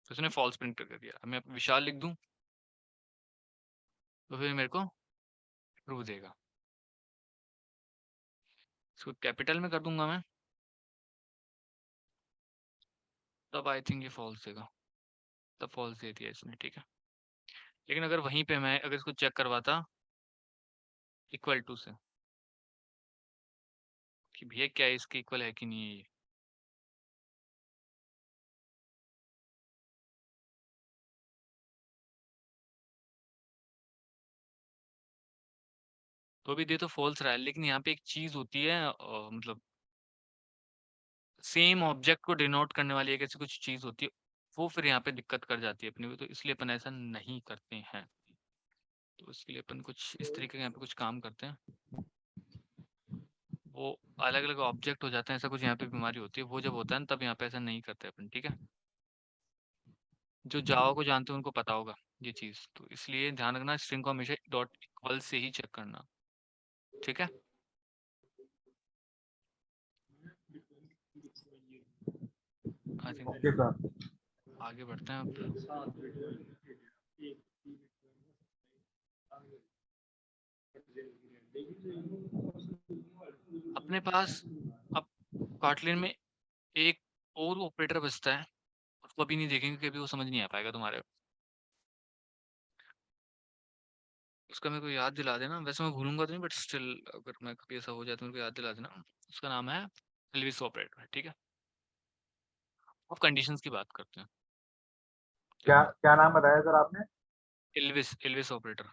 तो उसने फॉल्स प्रिंट कर दिया। अब मैं विशाल लिख दूं तो फिर मेरे को ट्रू देगा। इसको कैपिटल में कर दूंगा मैं, तब आई थिंक ये फॉल्स देगा। तब फॉल्स दे दिया इसने। ठीक है, लेकिन अगर वहीं पे मैं अगर इसको चेक करवाता इक्वल टू से कि भैया क्या है इसके इक्वल है कि नहीं है ये, तो भी दे तो फॉल्स रहा है। लेकिन यहाँ पे एक चीज होती है, मतलब सेम ऑब्जेक्ट को डिनोट करने वाली एक ऐसी कुछ चीज होती है, वो फिर यहाँ पे दिक्कत कर जाती है अपनी भी, तो इसलिए अपन ऐसा नहीं करते हैं। तो इसके लिए अपन कुछ इस तरीके के यहाँ पे कुछ काम करते हैं, वो अलग अलग ऑब्जेक्ट हो जाते हैं, ऐसा कुछ यहाँ पे बीमारी होती है। वो जब होता है ना तब यहाँ पे ऐसा नहीं करते अपन। ठीक है, जो जावा को जानते हैं उनको पता होगा ये चीज, तो इसलिए ध्यान रखना स्ट्रिंग को हमेशा डॉट इक्वल से ही चेक करना। ठीक है, आई थिंक ओके सर। आगे बढ़ते हैं अब। अपने पास अब कॉटलिन में एक और ऑपरेटर बचता है, उसको अभी नहीं देखेंगे क्योंकि अभी वो समझ नहीं आ पाएगा तुम्हारे। उसका मेरे को याद दिला देना, वैसे मैं भूलूंगा तो नहीं, बट स्टिल अगर मैं कभी ऐसा हो जाए तो मेरे को याद दिला देना। उसका नाम है एल्विस ऑपरेटर। ठीक है, अब कंडीशंस की बात करते हैं। क्या क्या नाम बताया सर आपने? Elvis Elvis operator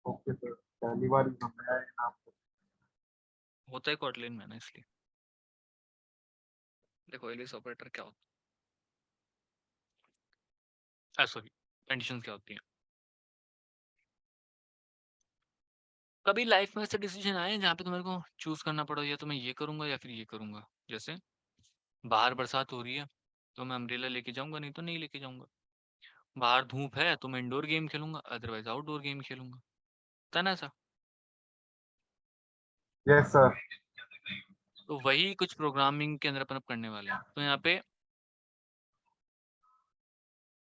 okay sir, पहली बार ही सुन रहा है ये नाम। होता है कॉटलिन में ना, इसलिए देखो एल्विस ऑपरेटर क्या होता है, सॉरी कंडीशंस क्या होती हैं। कभी लाइफ में ऐसे डिसीजन आए जहाँ पे तुम्हारे को चूज करना पड़ा, या तो मैं ये करूंगा या फिर ये करूंगा। जैसे बाहर बरसात हो रही है तो मैं अम्ब्रेला लेके जाऊंगा, नहीं तो नहीं लेके जाऊंगा। बाहर धूप है तो मैं इंडोर गेम खेलूंगा, अदरवाइज आउटडोर गेम खेलूंगा। था ना ऐसा? Yes sir. तो वही कुछ प्रोग्रामिंग के अंदर अपन अब करने वाले हैं। तो यहाँ पे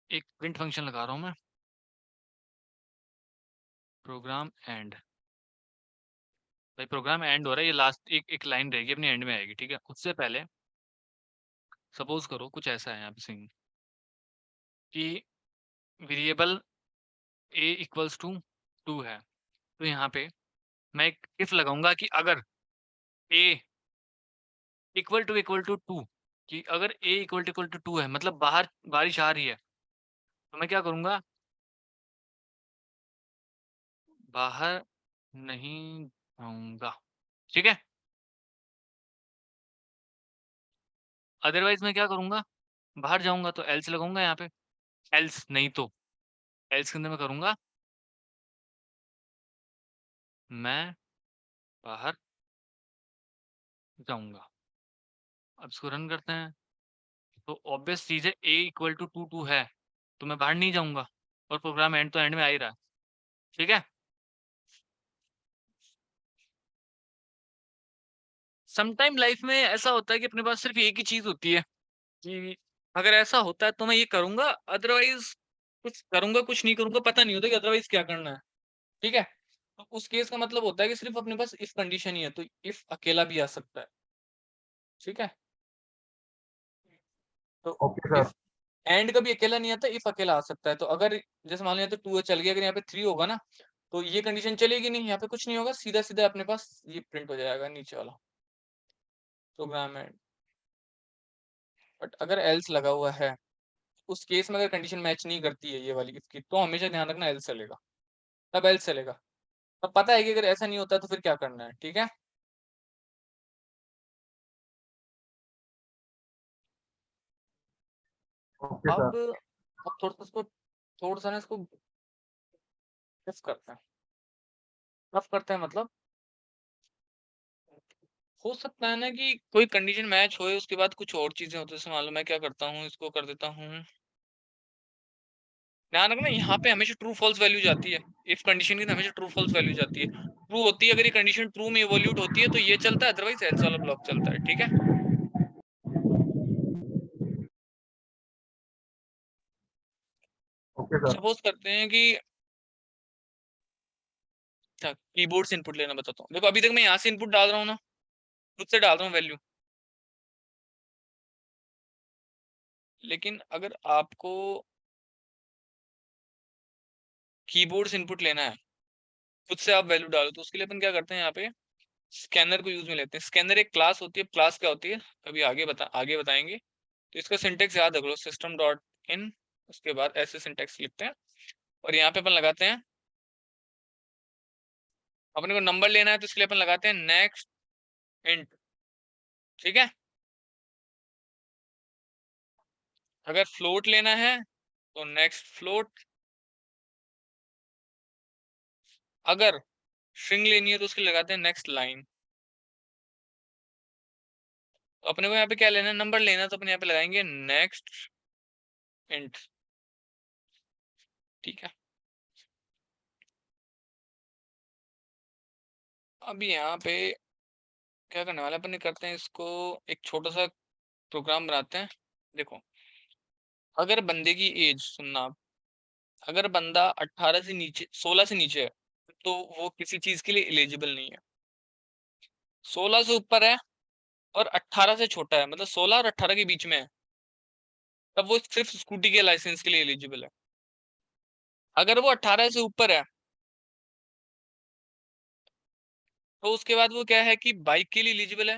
एक प्रिंट फंक्शन लगा रहा हूँ मैं, प्रोग्राम एंड। भाई प्रोग्राम एंड हो रहा है, ये लास्ट एक लाइन रहेगी अपनी एंड में आएगी। ठीक है, उससे पहले सपोज करो कुछ ऐसा है यहाँ पे सीन कि वेरिएबल a इक्वल्स टू 2 है। तो यहाँ पे मैं एक इफ लगाऊंगा कि अगर a इक्वल टू 2, कि अगर a इक्वल टू 2 है, मतलब बाहर बारिश आ रही है, तो मैं क्या करूंगा, बाहर नहीं जाऊंगा। ठीक है, अदरवाइज मैं क्या करूंगा, बाहर जाऊंगा तो एल्स लगाऊंगा यहाँ पे। एल्स नहीं तो एल्स के अंदर मैं करूंगा मैं बाहर जाऊंगा। अब इसको रन करते हैं तो ऑब्वियस चीज है a इक्वल टू 2 है, तो मैं बाहर नहीं जाऊंगा, और प्रोग्राम एंड तो एंड में आ ही रहा है। ठीक है, समटाइम लाइफ में ऐसा होता है कि अपने पास सिर्फ एक ही चीज होती है कि अगर ऐसा होता है तो मैं ये करूंगा, अदरवाइज कुछ करूंगा, कुछ नहीं करूंगा, पता नहीं होता कि अदरवाइज क्या करना है। ठीक है, तो उस केस का मतलब होता है कि सिर्फ अपने पास इफ कंडीशन ही है, तो इफ अकेला भी आ सकता है। ठीक है, तो ओके सर। इफ एंड कभी अकेला नहीं आता, इफ अकेला आ सकता है। तो अगर जैसे मान लिया तो 2 चल गया, अगर यहाँ पे 3 होगा ना तो ये कंडीशन चलेगी नहीं, यहाँ पे कुछ नहीं होगा, सीधा सीधा अपने पास ये प्रिंट हो जाएगा नीचे वाला प्रोग्राम एंड। बट अगर एल्स लगा हुआ है उस केस में अगर कंडीशन मैच नहीं करती है ये वाली इसकी, तो हमेशा ध्यान रखना एल्स चलेगा, तब एल्स चलेगा। तब पता है कि अगर ऐसा नहीं होता तो फिर क्या करना है, ठीक है। Okay sir. अब थोड़ा सा ना इसको टफ करते हैं। टफ करते हैं मतलब हो सकता है ना कि कोई कंडीशन मैच होए उसके बाद कुछ और चीजें होती है। जैसे मान लो मैं क्या करता हूँ, इसको कर देता हूँ, ध्यान रखना यहाँ पे हमेशा ट्रू फॉल्स वैल्यू जाती है। इफ कंडीशन की तो हमेशा ट्रू फॉल्स वैल्यू जाती है, ट्रू होती है। अगर ये कंडीशन ट्रू में इवोल्यूट होती है तो ये चलता है, अदरवाइज एल्स वाला ब्लॉक चलता है, ठीक है। Okay sir. सपोज करते हैं कि कीबोर्ड से इनपुट लेना बताता हूँ। देखो अभी तक मैं यहाँ से इनपुट डाल रहा हूँ ना, खुद से डाल रहा हूँ वैल्यू, लेकिन अगर आपको कीबोर्ड से इनपुट लेना है, खुद से आप वैल्यू डालो, तो उसके लिए अपन क्या करते हैं, यहाँ पे स्कैनर को यूज में लेते हैं। स्कैनर एक क्लास होती है। क्लास क्या होती है अभी आगे बताएंगे। तो इसका सिंटेक्स याद रख लो, सिस्टम डॉट इन, उसके बाद ऐसे सिंटेक्स लिखते हैं और यहाँ पे अपन लगाते हैं, अपने को नंबर लेना है तो इसके लिए अपन लगाते हैं नेक्स्ट इंट, ठीक है। अगर फ्लोट लेना है तो नेक्स्ट फ्लोट, अगर स्ट्रिंग लेनी है तो उसके लिए लगाते हैं नेक्स्ट लाइन। तो अपने को यहाँ पे क्या लेना है, नंबर लेना है, तो अपन यहाँ पे लगाएंगे नेक्स्ट इंट, ठीक है। अभी यहाँ पे क्या करने वाले अपन करते हैं, इसको एक छोटा सा प्रोग्राम बनाते हैं। देखो अगर बंदे की एज, सुनना आप, अगर बंदा 18 से नीचे 16 से नीचे है तो वो किसी चीज के लिए एलिजिबल नहीं है। 16 से ऊपर है और 18 से छोटा है, मतलब 16 और 18 के बीच में है, तब वो सिर्फ स्कूटी के लाइसेंस के लिए एलिजिबल है। अगर वो 18 से ऊपर है तो उसके बाद वो क्या है कि बाइक के लिए एलिजिबल है,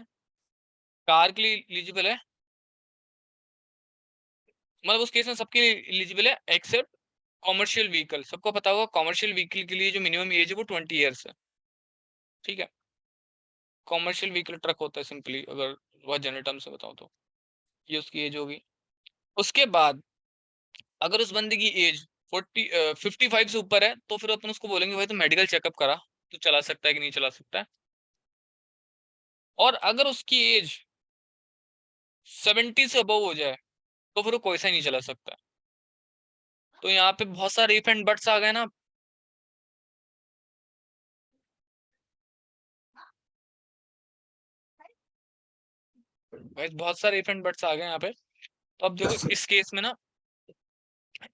कार के लिए एलिजिबल है, मतलब उस केस में सबके लिए एलिजिबल है एक्सेप्ट कॉमर्शियल व्हीकल। सबको पता होगा कॉमर्शियल व्हीकल के लिए जो मिनिमम एज है वो 20 ईयर्स है, ठीक है। कॉमर्शियल व्हीकल ट्रक होता है सिंपली, अगर बहुत जनरल टर्म से बताऊं तो ये उसकी एज होगी। उसके बाद अगर उस बंदे की एज 55 से ऊपर है तो फिर अपन उसको बोलेंगे भाई तो मेडिकल चेकअप करा, तो चला सकता है कि नहीं चला सकता है। और अगर उसकी एज 70 से अबव हो जाए तो फिर वो कोई सा ही नहीं चला सकता। तो यहाँ पे बहुत सारे इफ एंड बट्स आ गए ना, भाई बहुत सारे इफ एंड बट्स आ गए यहाँ पे। तो अब देखो इस केस में ना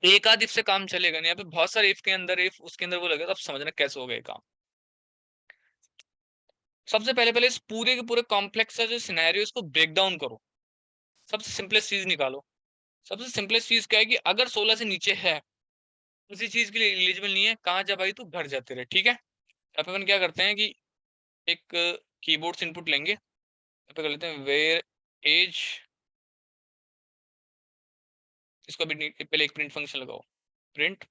एक आध इफ से काम चलेगा नहीं, यहाँ पे बहुत सारे इफ के अंदर इफ उसके अंदर वो लगे, तो अब समझना कैसे हो गया ये काम। सबसे पहले इस पूरे के पूरे कॉम्प्लेक्स का जो सिनेरियो इसको ब्रेक डाउन करो, सबसे सिंपलेस्ट चीज निकालो। सबसे सिंपलेस्ट चीज क्या है कि अगर 16 से नीचे है किसी चीज के लिए एलिजिबल नहीं है, कहाँ जा भाई तू घर जाते रहे, ठीक है। यहाँ पे अपन क्या करते हैं कि एक कीबोर्ड से इनपुट लेंगे, यहाँ पे कर लेते हैं वेयर एज, इसको भी पहले एक प्रिंट फंक्शन लगाओ, प्रिंट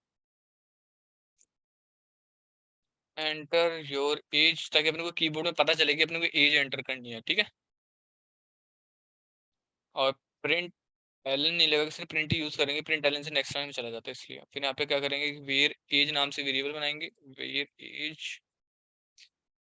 एंटर योर एज, ताकि अपने को कीबोर्ड में पता चले कि अपने को एज एंटर करनी है, ठीक है। और प्रिंट एलन नहीं लगेगा, सिर्फ प्रिंट ही यूज करेंगे, प्रिंट एलन से नेक्स्ट लाइन में चला जाता है इसलिए। फिर यहाँ पे क्या करेंगे, वेयर एज नाम से वेरिएबल बनाएंगे, वेयर एज।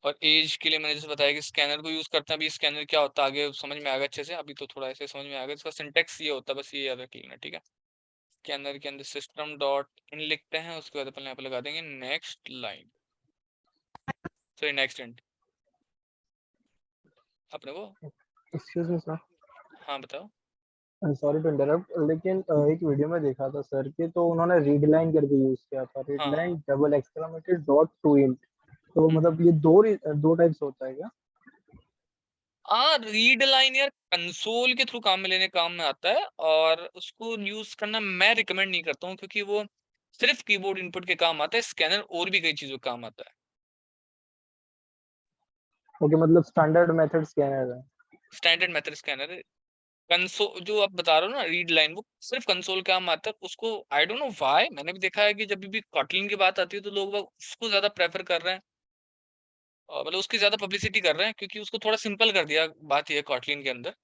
और एज के लिए मैंने जैसे बताया कि स्कैनर को यूज करते हैं। अभी स्कैनर क्या होता है आगे समझ में आएगा अच्छे से, अभी तो थोड़ा ऐसे समझ में आएगा। इसका सिंटेक्स ये होता है, बस ये याद रख लेना, ठीक है। स्कैनर के अंदर सिस्टम डॉट इन लिखते हैं, उसके बाद अपन यहाँ पे लगा देंगे next line, sorry next and अपने को। एक्सक्यूज मी सर, हाँ बताओ। सॉरी टू इंटरप्ट, लेकिन एक वीडियो में देखा था सर के, तो उन्होंने रीड लाइन करके यूज किया था, रीड हाँ line double exclamated dot to int. तो हम्म। मतलब ये दो टाइप्स होता है क्या? रीड लाइन यार कंसोल के थ्रू काम में लेने काम में आता है, और उसको यूज करना मैं रिकमेंड नहीं करता हूँ, क्योंकि वो सिर्फ कीबोर्ड इनपुट के काम आता है, स्कैनर और भी कई चीजों के काम आता है। ओके, मतलब स्टैंडर्ड मेथड स्कैनर है। स्टैंडर्ड मेथड स्कैनर कंसोल जो आप बता रहे हो ना रीड लाइन, वो सिर्फ कंसोल का काम आता है। उसको आई डोंट नो व्हाई, मैंने भी देखा है कि जब भी कॉटलिन की बात आती है तो लोग उसको ज्यादा प्रेफर कर रहे हैं, और मतलब उसकी ज्यादा पब्लिसिटी कर रहे हैं, क्योंकि उसको थोड़ा सिंपल कर दिया। बात यह है कॉटलिन के अंदर,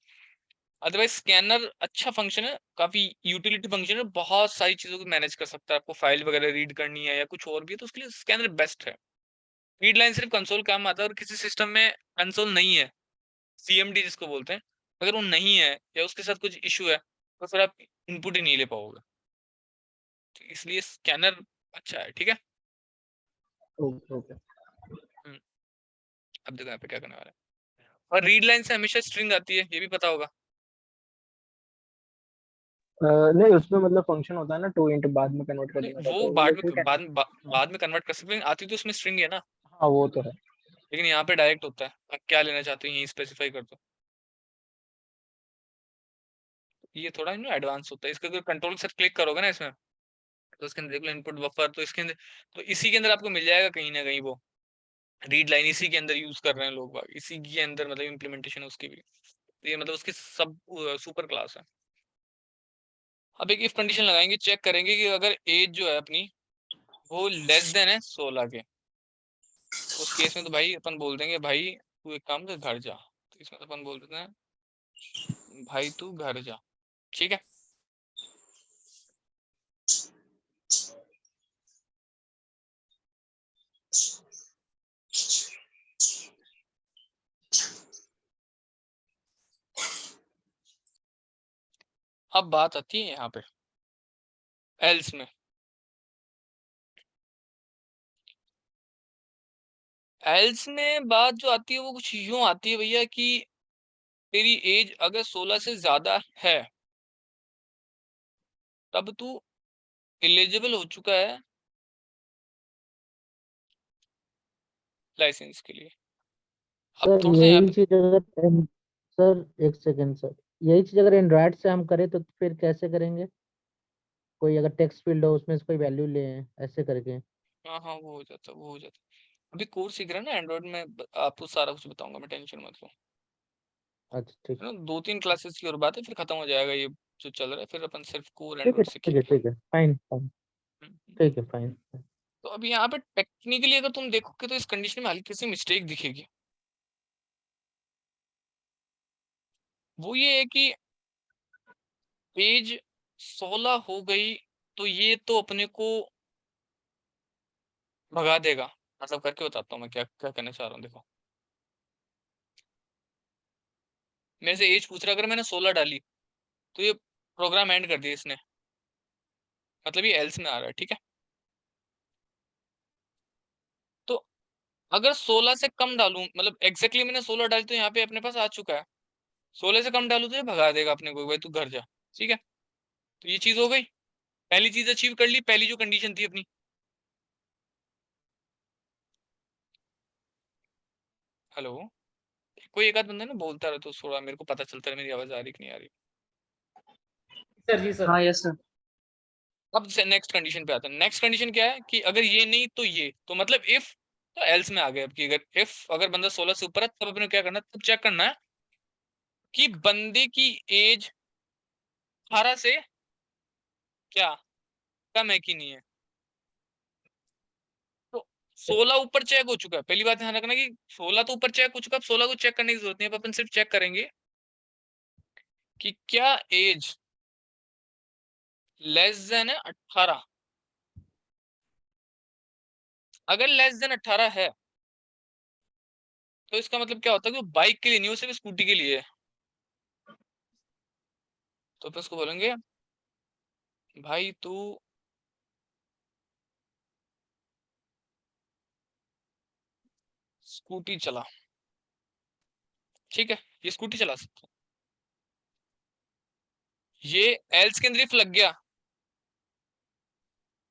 अदरवाइज स्कैनर अच्छा फंक्शन है, काफी यूटिलिटी फंक्शन है, बहुत सारी चीजों को मैनेज कर सकता है। आपको फाइल वगैरह रीड करनी है या कुछ और भी है तो उसके लिए स्कैनर बेस्ट है। रीड लाइन सिर्फ कंसोल काम आता है, और किसी सिस्टम में कंसोल नहीं है, सीएमडी जिसको बोलते हैं, अगर वो नहीं है या उसके साथ कुछ इशू है तो फिर आप इनपुट ही नहीं ले पाओगे। तो इसलिए स्कैनर अच्छा है, ठीक है। Okay okay. अब देखो यहाँ पे क्या करने वाला है, और रीड लाइन से हमेशा स्ट्रिंग आती है, ये भी पता होगा। नहीं, उसमें मतलब फंक्शन होता है ना, टू इंट बाद में कन्वर्ट कर नहीं, देना वो तो बाद लेकिन में बाद में कन्वर्ट कर सकते हैं, आती तो उसमें स्ट्रिंग है ना। हाँ वो तो है। लेकिन यहाँ पे डायरेक्ट होता है, आप क्या लेना चाहते हो यही स्पेसिफाई कर दो। ये थोड़ा ना एडवांस होता है, इसका अगर कंट्रोल से क्लिक करोगे ना इसमें, तो इसके अंदर देख लो इनपुट बफर, तो इसके अंदर, तो इसी के अंदर आपको मिल जाएगा कहीं ना कहीं वो रीड लाइन, इसी के अंदर यूज कर रहे हैं लोग बाग, इसी के अंदर मतलब इम्प्लीमेंटेशन है उसकी भी। तो ये मतलब उसकी सब सुपर क्लास है। अब एक इफ कंडीशन लगाएंगे, चेक करेंगे कि अगर एज जो है अपनी वो लेस देन है 16 के, उस केस में तो भाई अपन बोल देंगे भाई तू एक काम कर घर जा, तो इसमें तो अपन बोल देते हैं भाई तू घर जा, ठीक है। अब बात आती है यहाँ पे एल्स में। एल्स में बात जो आती है वो कुछ यूं आती है भैया कि तेरी एज अगर 16 से ज्यादा है तब तू एलिजिबल हो चुका है लाइसेंस के लिए। अब सर थोड़ा सा यहाँ यही पे चीज अगर सर एक सेकंड सर, यही चीज अगर एंड्रॉइड से हम करें तो फिर कैसे करेंगे? कोई अगर टेक्स्ट फील्ड हो उसमें से कोई वैल्यू ले ऐसे करके। हाँ हाँ वो हो जाता, वो हो जाता। अभी कोर्स सीख रहे हैं ना एंड्रॉइड में, आपको सारा कुछ बताऊंगा मैं, टेंशन मत लो। अच्छा ठीक है ना, 2-3 क्लासेस की और बात है, फिर खत्म हो जाएगा ये जो चल रहा है, फिर अपन सिर्फ कोर ठीक है एंड्रॉइड ठीक है सीखेंगे। ठीक है, फाइन फाइन, हम्म। ठीक है फाइन। तो अभी यहाँ पे टेक्निकली अगर तुम देखोगे तो इस कंडीशन में हल्की सी मिस्टेक दिखेगी। वो ये है कि एज 16 हो गई तो ये तो अपने को भगा देगा। मतलब करके बताता हूँ मैं क्या क्या कहना चाह रहा हूँ, देखो मेरे से एज पूछ रहा है, अगर मैंने 16 डाली तो ये प्रोग्राम एंड कर दिया इसने, मतलब ये एल्स में आ रहा है, ठीक है। तो अगर 16 से कम डालूं, मतलब एग्जैक्टली मैंने 16 डाली तो यहाँ पे अपने पास आ चुका है, 16 से कम डालू तो ये भगा देगा अपने को, भाई तू घर जा, ठीक है। तो ये चीज हो गई, पहली चीज अचीव कर ली, पहली जो कंडीशन थी अपनी। हेलो, कोई एक आध बंदा ना बोलता रहे तो थोड़ा मेरे को पता चलता है मेरी आवाज आ रही कि नहीं आ रही। सर जी सर। हाँ यस सर। अब नेक्स्ट कंडीशन पे आता है। नेक्स्ट कंडीशन क्या है कि अगर ये नहीं तो ये, तो मतलब इफ तो एल्स में आ गए। अब की अगर इफ अगर बंदा 16 से ऊपर है तब अपने क्या करना है, तब चेक करना है कि बंदे की एज 18 से क्या कम है कि नहीं है। तो 16 ऊपर चेक हो चुका है, पहली बात ध्यान रखना कि 16 तो ऊपर चेक हो चुका है, अब 16 को चेक करने की जरूरत नहीं है, अपन सिर्फ चेक करेंगे कि क्या एज लेस देन है 18। अगर लेस देन 18 है तो इसका मतलब क्या होता है कि बाइक के लिए नहीं हो, सिर्फ स्कूटी के लिए है। तो अपन उसको बोलेंगे भाई तू स्कूटी चला, ठीक है, ये स्कूटी चला सकता है। ये एल्स के अंदर इफ लग गया,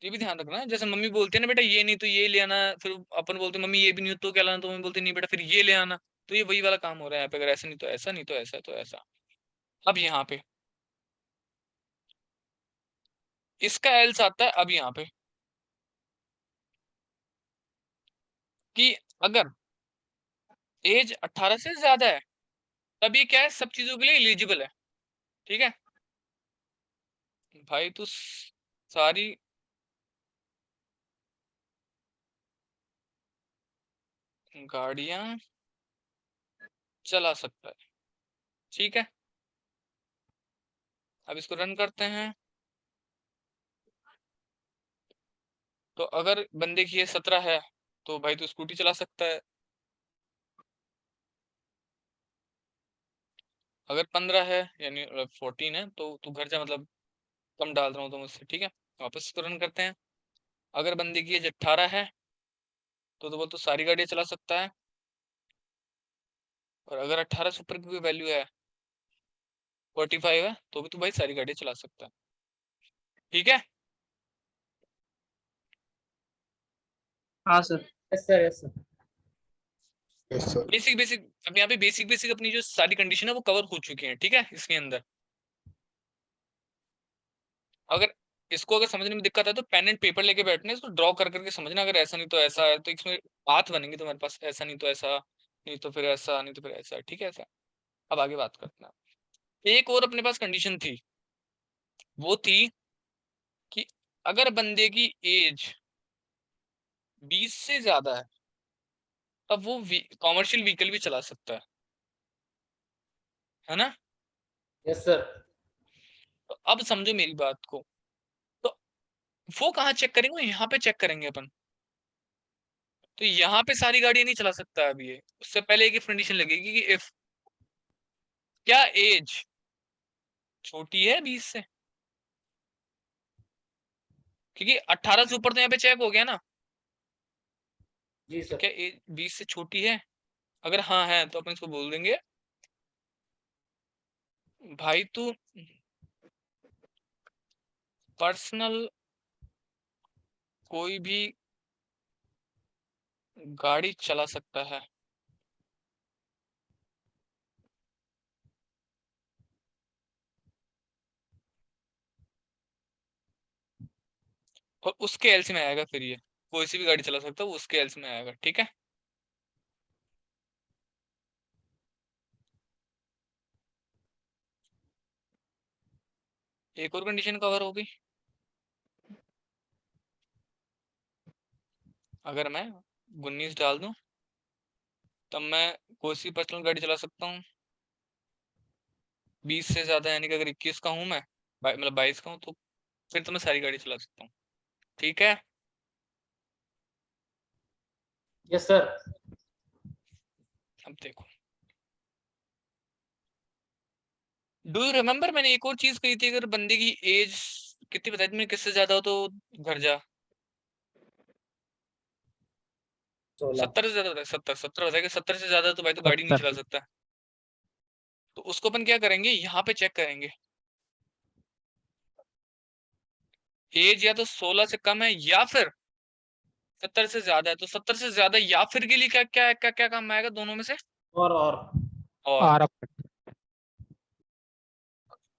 ये भी ध्यान रखना है। जैसे मम्मी बोलती है ना बेटा ये नहीं तो ये ले आना, फिर अपन बोलते मम्मी ये भी नहीं हो तो क्या लाना, तो मम्मी बोलती नहीं बेटा फिर ये ले आना। तो ये वही वाला काम हो रहा है यहाँ पे, अगर ऐसा नहीं तो ऐसा, नहीं तो ऐसा तो ऐसा। अब यहाँ पे इसका एल्स आता है अब यहाँ पे कि अगर एज 18 से ज्यादा है तब ये क्या है, सब चीजों के लिए एलिजिबल है। ठीक है भाई, तो सारी गाड़ियां चला सकता है। ठीक है, अब इसको रन करते हैं। तो अगर बंदे की एज 17 है तो भाई तो स्कूटी चला सकता है। अगर 15 है यानी 14 है तो तू घर जा, मतलब कम डाल रहा हूँ तो मुझसे। ठीक है, वापस इसको रन करते हैं। अगर बंदे की एज 18 है तो वो तो सारी गाड़ियां चला सकता है। और अगर 18 से ऊपर की कोई वैल्यू है, 45 है, तो भी तू भाई सारी गाड़ियां चला सकता है। ठीक है, हाँ sir. Yes sir, yes sir. Yes sir. Basic basic अब यहाँ पे बेसिक बेसिक अपनी जो सारी कंडीशन है वो कवर हो चुकी है। ठीक है, इसके अंदर अगर इसको अगर समझने में दिक्कत है तो पेन एंड पेपर लेके बैठना, इसको ड्रॉ कर करके समझना। अगर ऐसा नहीं तो ऐसा है तो इसमें बात बनेंगे तुम्हारे पास, ऐसा नहीं तो ऐसा, नहीं तो फिर ऐसा, नहीं तो फिर ऐसा। ठीक है, ऐसा। अब आगे बात करते हैं। एक और अपने पास कंडीशन थी, वो थी कि अगर बंदे की एज 20 से ज्यादा है तब वो कॉमर्शियल व्हीकल भी चला सकता है ना। Yes sir. तो अब समझो मेरी बात को, तो वो कहाँ चेक करेंगे, वो यहाँ पे चेक करेंगे अपन। तो यहाँ पे सारी गाड़ियां नहीं चला सकता अभी ये, उससे पहले एक कंडीशन लगेगी कि इफ क्या एज छोटी है 20 से, क्योंकि 18 से ऊपर तो यहाँ पे चेक हो गया ना। जी तो सर। क्या एज 20 से छोटी है, अगर हाँ है तो अपन इसको बोल देंगे भाई तू पर्सनल कोई भी गाड़ी चला सकता है। और उसके एलसी में आएगा, फिर ये कोई सी भी गाड़ी चला सकता है वो उसके एलसी में आएगा। ठीक है, एक और कंडीशन कवर होगी। अगर मैं 19 डाल दूं तब मैं कोई सी पर्सनल गाड़ी चला सकता हूँ। 20 से ज्यादा यानी कि अगर 21 का हूं मैं, मतलब 22 का हूं, तो फिर तो मैं सारी गाड़ी चला सकता हूँ। ठीक है, यस सर। अब देखो, डू यू रिमेम्बर मैंने एक और चीज कही थी, अगर बंदे की एज कितनी बताई थी मैंने, किससे ज्यादा हो तो घर जा। 16। 70 से ज्यादा बताया, 70 बताया, 70 से ज्यादा तो भाई तो गाड़ी नहीं चला 70 सकता। तो उसको अपन क्या करेंगे, यहाँ पे चेक करेंगे एज या तो 16 से कम है या फिर 70 से ज्यादा है। तो 70 से ज्यादा या फिर के लिए क्या क्या क्या क्या काम आएगा दोनों में से, और और और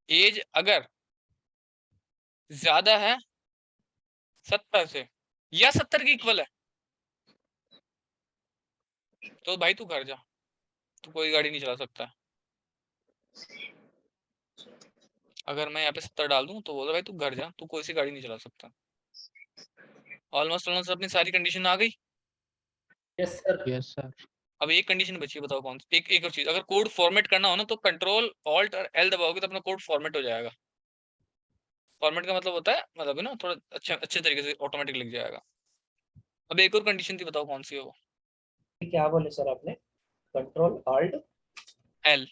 एज अगर ज्यादा है 70 से या 70 की इक्वल है तो भाई तू घर जा, तू कोई गाड़ी नहीं चला सकता। अगर मैं यहाँ पे 70 डाल दूं तो बोल भाई तू घर जा, तू कोई सी गाड़ी नहीं चला सकता। ऑलमोस्ट ऑलमोस्ट अपनी सारी कंडीशन आ गई। Yes sir. Yes sir. अब एक कंडीशन बची है, बताओ कौन सी। एक और चीज, अगर कोड फॉर्मेट करना हो ना तो कंट्रोल ऑल्ट और एल दबाओगे तो अपना कोड फॉर्मेट हो जाएगा। फॉर्मेट का मतलब होता है, मतलब है ना, थोड़ा अच्छे तरीके से ऑटोमेटिक लिख जाएगा। अब एक और कंडीशन थी, बताओ कौन सी है वो। क्या बोले सर आपने? Control alt L.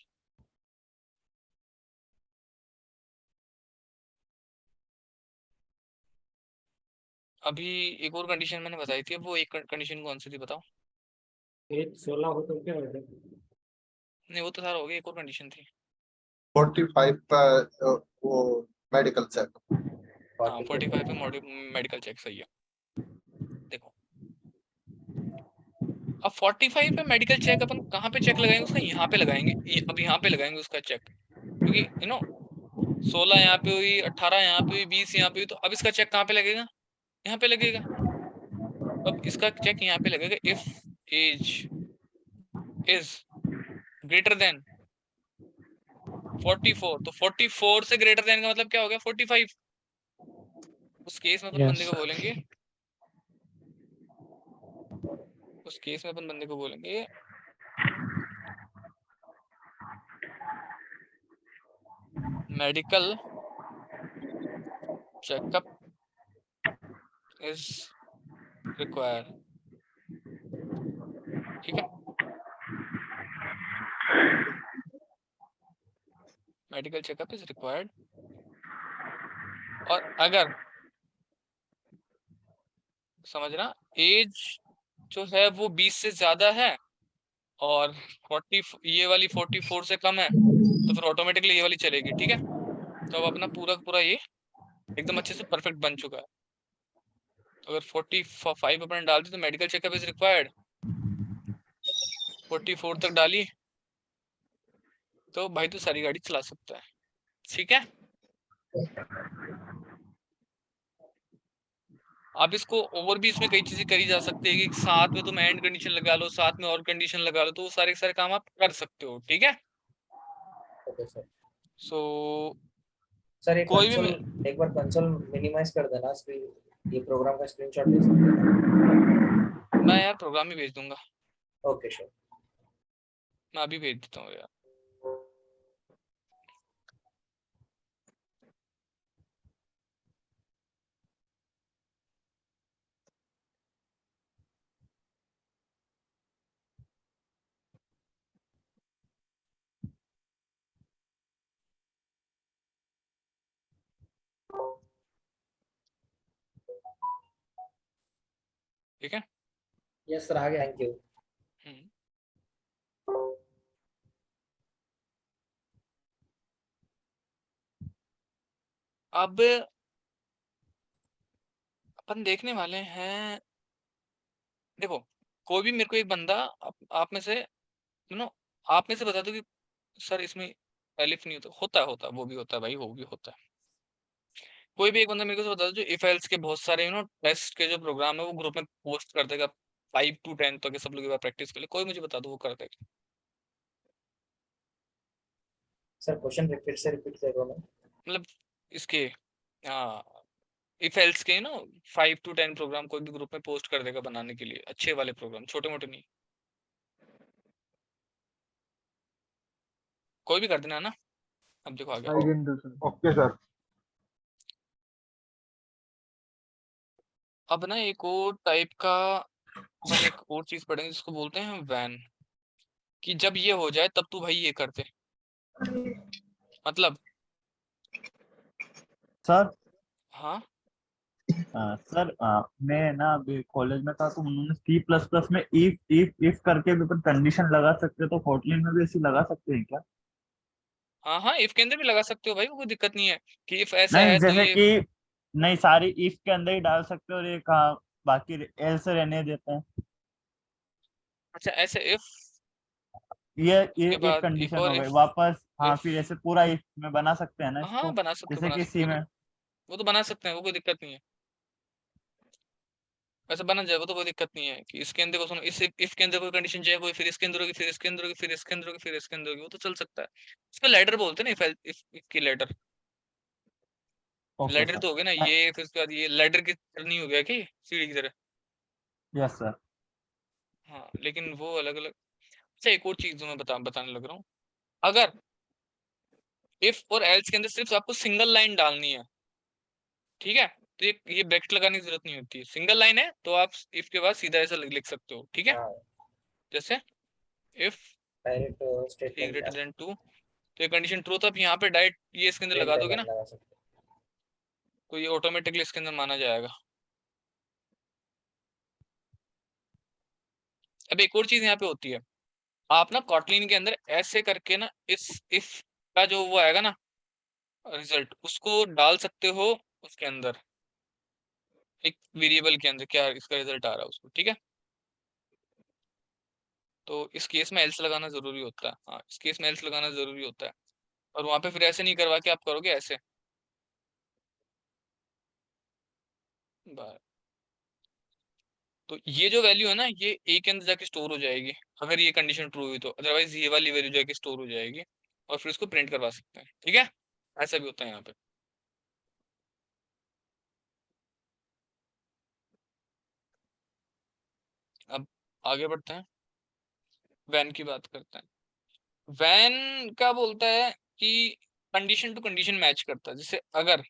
अभी एक और कंडीशन मैंने बताई थी, अब वो एक कंडीशन कौन सी थी बताओ। 16 हो तो क्या हो जाए? नहीं वो तो सारा हो गया, एक और कंडीशन थी। 45 का वो मेडिकल चेक। हाँ 45 पे मेडिकल चेक सही है। देखो अब 45 पे मेडिकल चेक अपन कहाँ पे चेक लगाएंगे उसका, यहाँ पे लगाएंगे। अब यहाँ पे लगाएंगे उसका चेक, क्योंकि 16 यहाँ पे हुई, 18 यहाँ पे हुई, 20 यहाँ पे हुई, तो अब इसका चेक कहाँ पे लगेगा, यहाँ पे लगेगा। अब इसका चेक यहाँ पे लगेगा, if age is greater than 44, तो 44 से ग्रेटर देन का मतलब क्या हो गया, 45। उस केस में अपन Yes, बंदे को sir. बोलेंगे, उस केस में अपन बंदे को बोलेंगे मेडिकल चेकअप इज रिक्वायर्ड। ठीक है, मेडिकल चेकअप इज रिक्वायर्ड। और अगर समझना एज जो है वो 20 से ज्यादा है और 40 ये वाली 44 से कम है, तो फिर ऑटोमेटिकली ये वाली चलेगी। ठीक है, तो अब अपना पूरा पूरा ये एकदम अच्छे से परफेक्ट बन चुका है। अगर 45 अपने डाल दी तो मेडिकल चेकअप इज रिक्वायर्ड, 44 तक डाली तो भाई तू सारी गाड़ी चला सकता है। ठीक है, अब इसको और भी इसमें कई चीजें करी जा सकती है कि साथ में तुम एंड कंडीशन लगा लो, साथ में और कंडीशन लगा लो, तो वो सारे के सारे काम आप कर सकते हो। ठीक है, ओके सर। सो सर ये कोई भी कंसोल एक बार कंसोल मिनिमाइज कर देना, स्क्रीन ये प्रोग्राम का स्क्रीनशॉट ले सकते हैं। मैं यार प्रोग्राम ही भेज दूंगा, ओके श्योर। मैं अभी भेज देता हूँ यार। ठीक है, यस सर, आ गया, थैंक यू। हम्म। अब अपन देखने वाले हैं, देखो कोई भी मेरे को एक बंदा आप में से आप में से बता दो कि सर इसमें एलिफ नहीं होता है, वो भी होता है भाई, वो भी होता है। कोई भी एक बंदा मेरे को बता दो जो इफ एल्स के बहुत सारे टेस्ट के जो प्रोग्राम है वो ग्रुप में पोस्ट कर देगा 5 to 10 तक के, सब लोग एक बार प्रैक्टिस के लिए। कोई मुझे बता दो वो कर देगा। सर क्वेश्चन फिर से रिपीट करो ना। मतलब इसके इफ एल्स के 5 to 10 प्रोग्राम कोई भी ग्रुप में पोस्ट कर देगा बनाने के लिए, अच्छे वाले प्रोग्राम, छोटे मोटे नहीं। कोई भी कर देना है ना। अब देखो आ गया। I didn't do sir. Okay sir. अब ना एक और टाइप का अपन एक और चीज पढ़ेंगे जिसको बोलते हैं वैन, कि जब ये हो जाए तब तू भाई ये करते, मतलब सर हाँ सर मैं ना अभी कॉलेज में था तो उन्होंने सी प्लस प्लस में इफ इफ इफ करके भी अपन कंडीशन लगा सकते हैं, तो कोटलिन में भी ऐसी लगा सकते हैं क्या? हाँ हाँ, इफ के अंदर भी लगा सकते हो भाई, वो कोई दिक्कत नहीं है कि इफ ऐसा नहीं है तो जैसे ये। कि नहीं सारी इफ के अंदर ही डाल सकते हो और ये कहा बाकी एल से रहने देते हैं। अच्छा, ऐसे इफ ये उसके एक बाद एक कंडीशन और हो गई इफ। वापस। हाँ इफ फिर ऐसे पूरा इफ में बना सकते हैं ना हाँ इसको, बना सकते हो, जैसे बना कि सकते सी हो, में। वो तो बना सकते हैं, वो कोई दिक्कत नहीं है। वैसे बना जाए वो तो कोई दिक्कत नहीं है कि इसके अंदर को सुनो, इस इफ के अंदर कोई कंडीशन चाहिए, कोई फिर इसके अंदर होगी, फिर इसके अंदर होगी, फिर इसके अंदर होगी, फिर इसके अंदर होगी, वो तो चल सकता है। इसको लैडर बोलते हैं ना, इफ की लैडर। Okay ladder sir. तो हो गया ना ये, फिर उसके बाद ये लैडर की तरह नहीं हो गया कि सीढ़ी की तरह। Yes sir. हाँ लेकिन वो अलग अलग। अच्छा एक और चीज जो मैं बताने लग रहा हूँ, अगर इफ और एल्स के अंदर सिर्फ आपको सिंगल लाइन डालनी है, ठीक है, तो ये ब्रैकेट लगाने की जरूरत नहीं होती है। सिंगल लाइन है तो आप इफ के बाद सीधा ऐसा लिख सकते हो। ठीक है, हाँ, जैसे if direct 3 statement greater than 2, तो ये कंडीशन ट्रू, तो आप यहाँ पे डायरेक्ट ये इसके अंदर लगा दोगे ना, लगा सकते हैं। तो ये ऑटोमेटिकली इसके अंदर माना जाएगा। अब एक और चीज यहाँ पे होती है, आप ना कॉटलिन के अंदर ऐसे करके ना इस इफ का जो वो आएगा ना रिजल्ट, उसको डाल सकते हो उसके अंदर, एक वेरिएबल के अंदर क्या इसका रिजल्ट आ रहा है उसको। ठीक है, तो इस केस में एल्स लगाना जरूरी होता है। हाँ, इस केस में एल्स लगाना जरूरी होता है, और वहां पे फिर ऐसे नहीं करवा के आप करोगे ऐसे। तो ये जो वैल्यू है ना, ये ए के अंदर जाके स्टोर हो जाएगी अगर ये कंडीशन ट्रू हुई तो, अदरवाइज ये वाली वैल्यू जाके स्टोर हो जाएगी और फिर इसको प्रिंट करवा सकते हैं। ठीक है, ऐसा भी होता है यहाँ पे। अब आगे बढ़ते हैं, वैन की बात करते हैं। वैन क्या बोलता है कि कंडीशन टू कंडीशन मैच करता है। जैसे अगर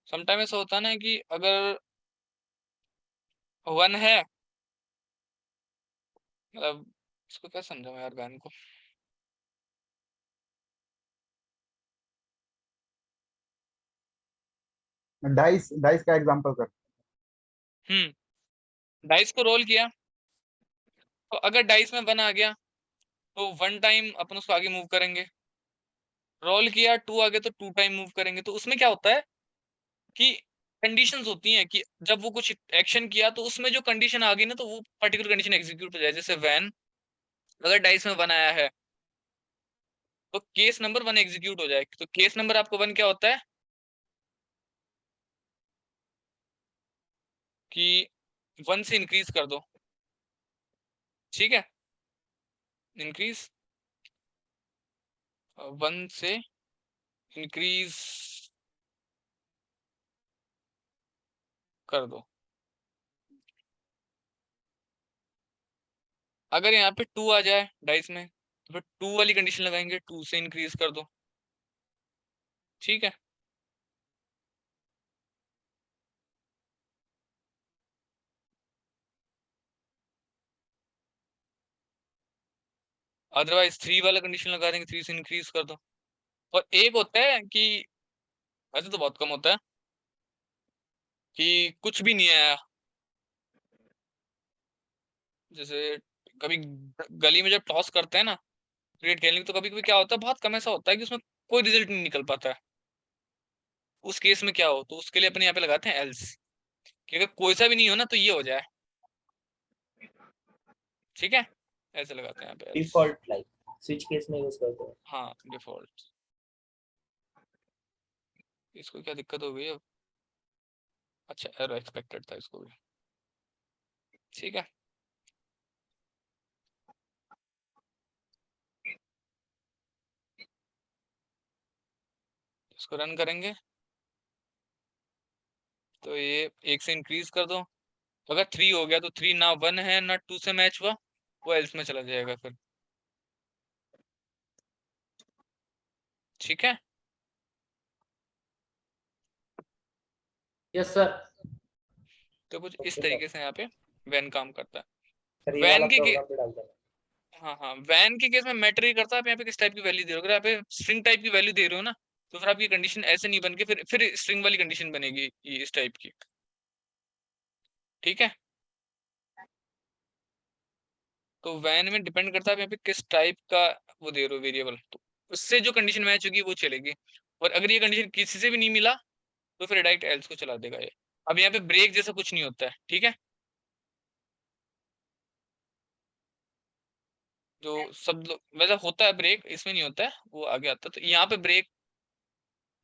समटाइम ऐसा होता है ना कि अगर 1 है, मतलब इसको क्या समझाऊं यार वैन को। डाइस डाइस का एग्जांपल कर। डाइस को रोल किया, तो अगर डाइस में 1 आ गया तो 1 टाइम अपन उसको आगे मूव करेंगे। रोल किया 2 आ गया तो 2 टाइम मूव करेंगे। तो उसमें क्या होता है कि कंडीशंस होती हैं कि जब वो कुछ एक्शन किया तो उसमें जो कंडीशन आ गई ना, तो वो पर्टिकुलर कंडीशन एग्जीक्यूट हो जाए। जैसे वैन अगर डाइस में 1 आया है तो केस नंबर 1 एग्जीक्यूट हो जाए। तो केस नंबर आपको 1 क्या होता है कि 1 से इंक्रीज कर दो। ठीक है, इंक्रीज 1 से इंक्रीज कर दो। अगर यहाँ पे 2 आ जाए डाइस में तो फिर 2 वाली कंडीशन लगाएंगे, 2 से इंक्रीज कर दो। ठीक है, अदरवाइज 3 वाला कंडीशन लगा देंगे, 3 से इंक्रीज कर दो। और एक होता है कि ऐसे तो बहुत कम होता है कि कुछ भी नहीं आया। जैसे कभी गली में जब टॉस करते हैं ना क्रिकेट खेलने की, तो कभी कभी क्या होता है, बहुत कम ऐसा होता है कि उसमें कोई रिजल्ट नहीं निकल पाता है। उस केस में क्या हो, तो उसके लिए अपने यहाँ पे लगाते हैं एल्स, कि अगर कोई सा भी नहीं हो ना तो ये हो जाए। ठीक है, ऐसे लगाते हैं यहाँ पे else। Default like switch case में यूज करते हैं। हाँ, डिफॉल्ट। इसको क्या दिक्कत हो गई अब? अच्छा, एरर एक्सपेक्टेड था इसको भी। ठीक है, इसको रन करेंगे तो ये 1 से इंक्रीज कर दो। अगर 3 हो गया तो 3 ना 1 है ना 2 से मैच हुआ, वो एल्स में चला जाएगा फिर। ठीक है, यस सर। तो कुछ इस ओके सर, तरीके से यहाँ पे वैन काम करता है। सर ये वाला वैन के प्रोग्राम भी डाल देना। हाँ हाँ, वैन के केस में मैटर ही करता है आप यहाँ पे किस टाइप की वैल्यू दे रहे हो। अगर आप स्ट्रिंग टाइप की वैल्यू दे रहे हो ना, तो फिर आपकी कंडीशन ऐसे नहीं बन के फिर स्ट्रिंग वाली कंडीशन बनेगी ये इस टाइप की। ठीक है, तो वैन में डिपेंड करता है आप यहाँ पे किस टाइप का वो दे रहे हो वेरिएबल, तो उससे जो कंडीशन मैच होगी वो चलेगी। और अगर ये कंडीशन किसी से भी नहीं मिला तो फिर डायरेक्ट एल्स को चला देगा ये। अब यहाँ पे ब्रेक जैसा कुछ नहीं होता है। ठीक है, जो सब लोग वैसा होता है ब्रेक, इसमें नहीं होता है, वो आगे आता है। तो यहाँ पे ब्रेक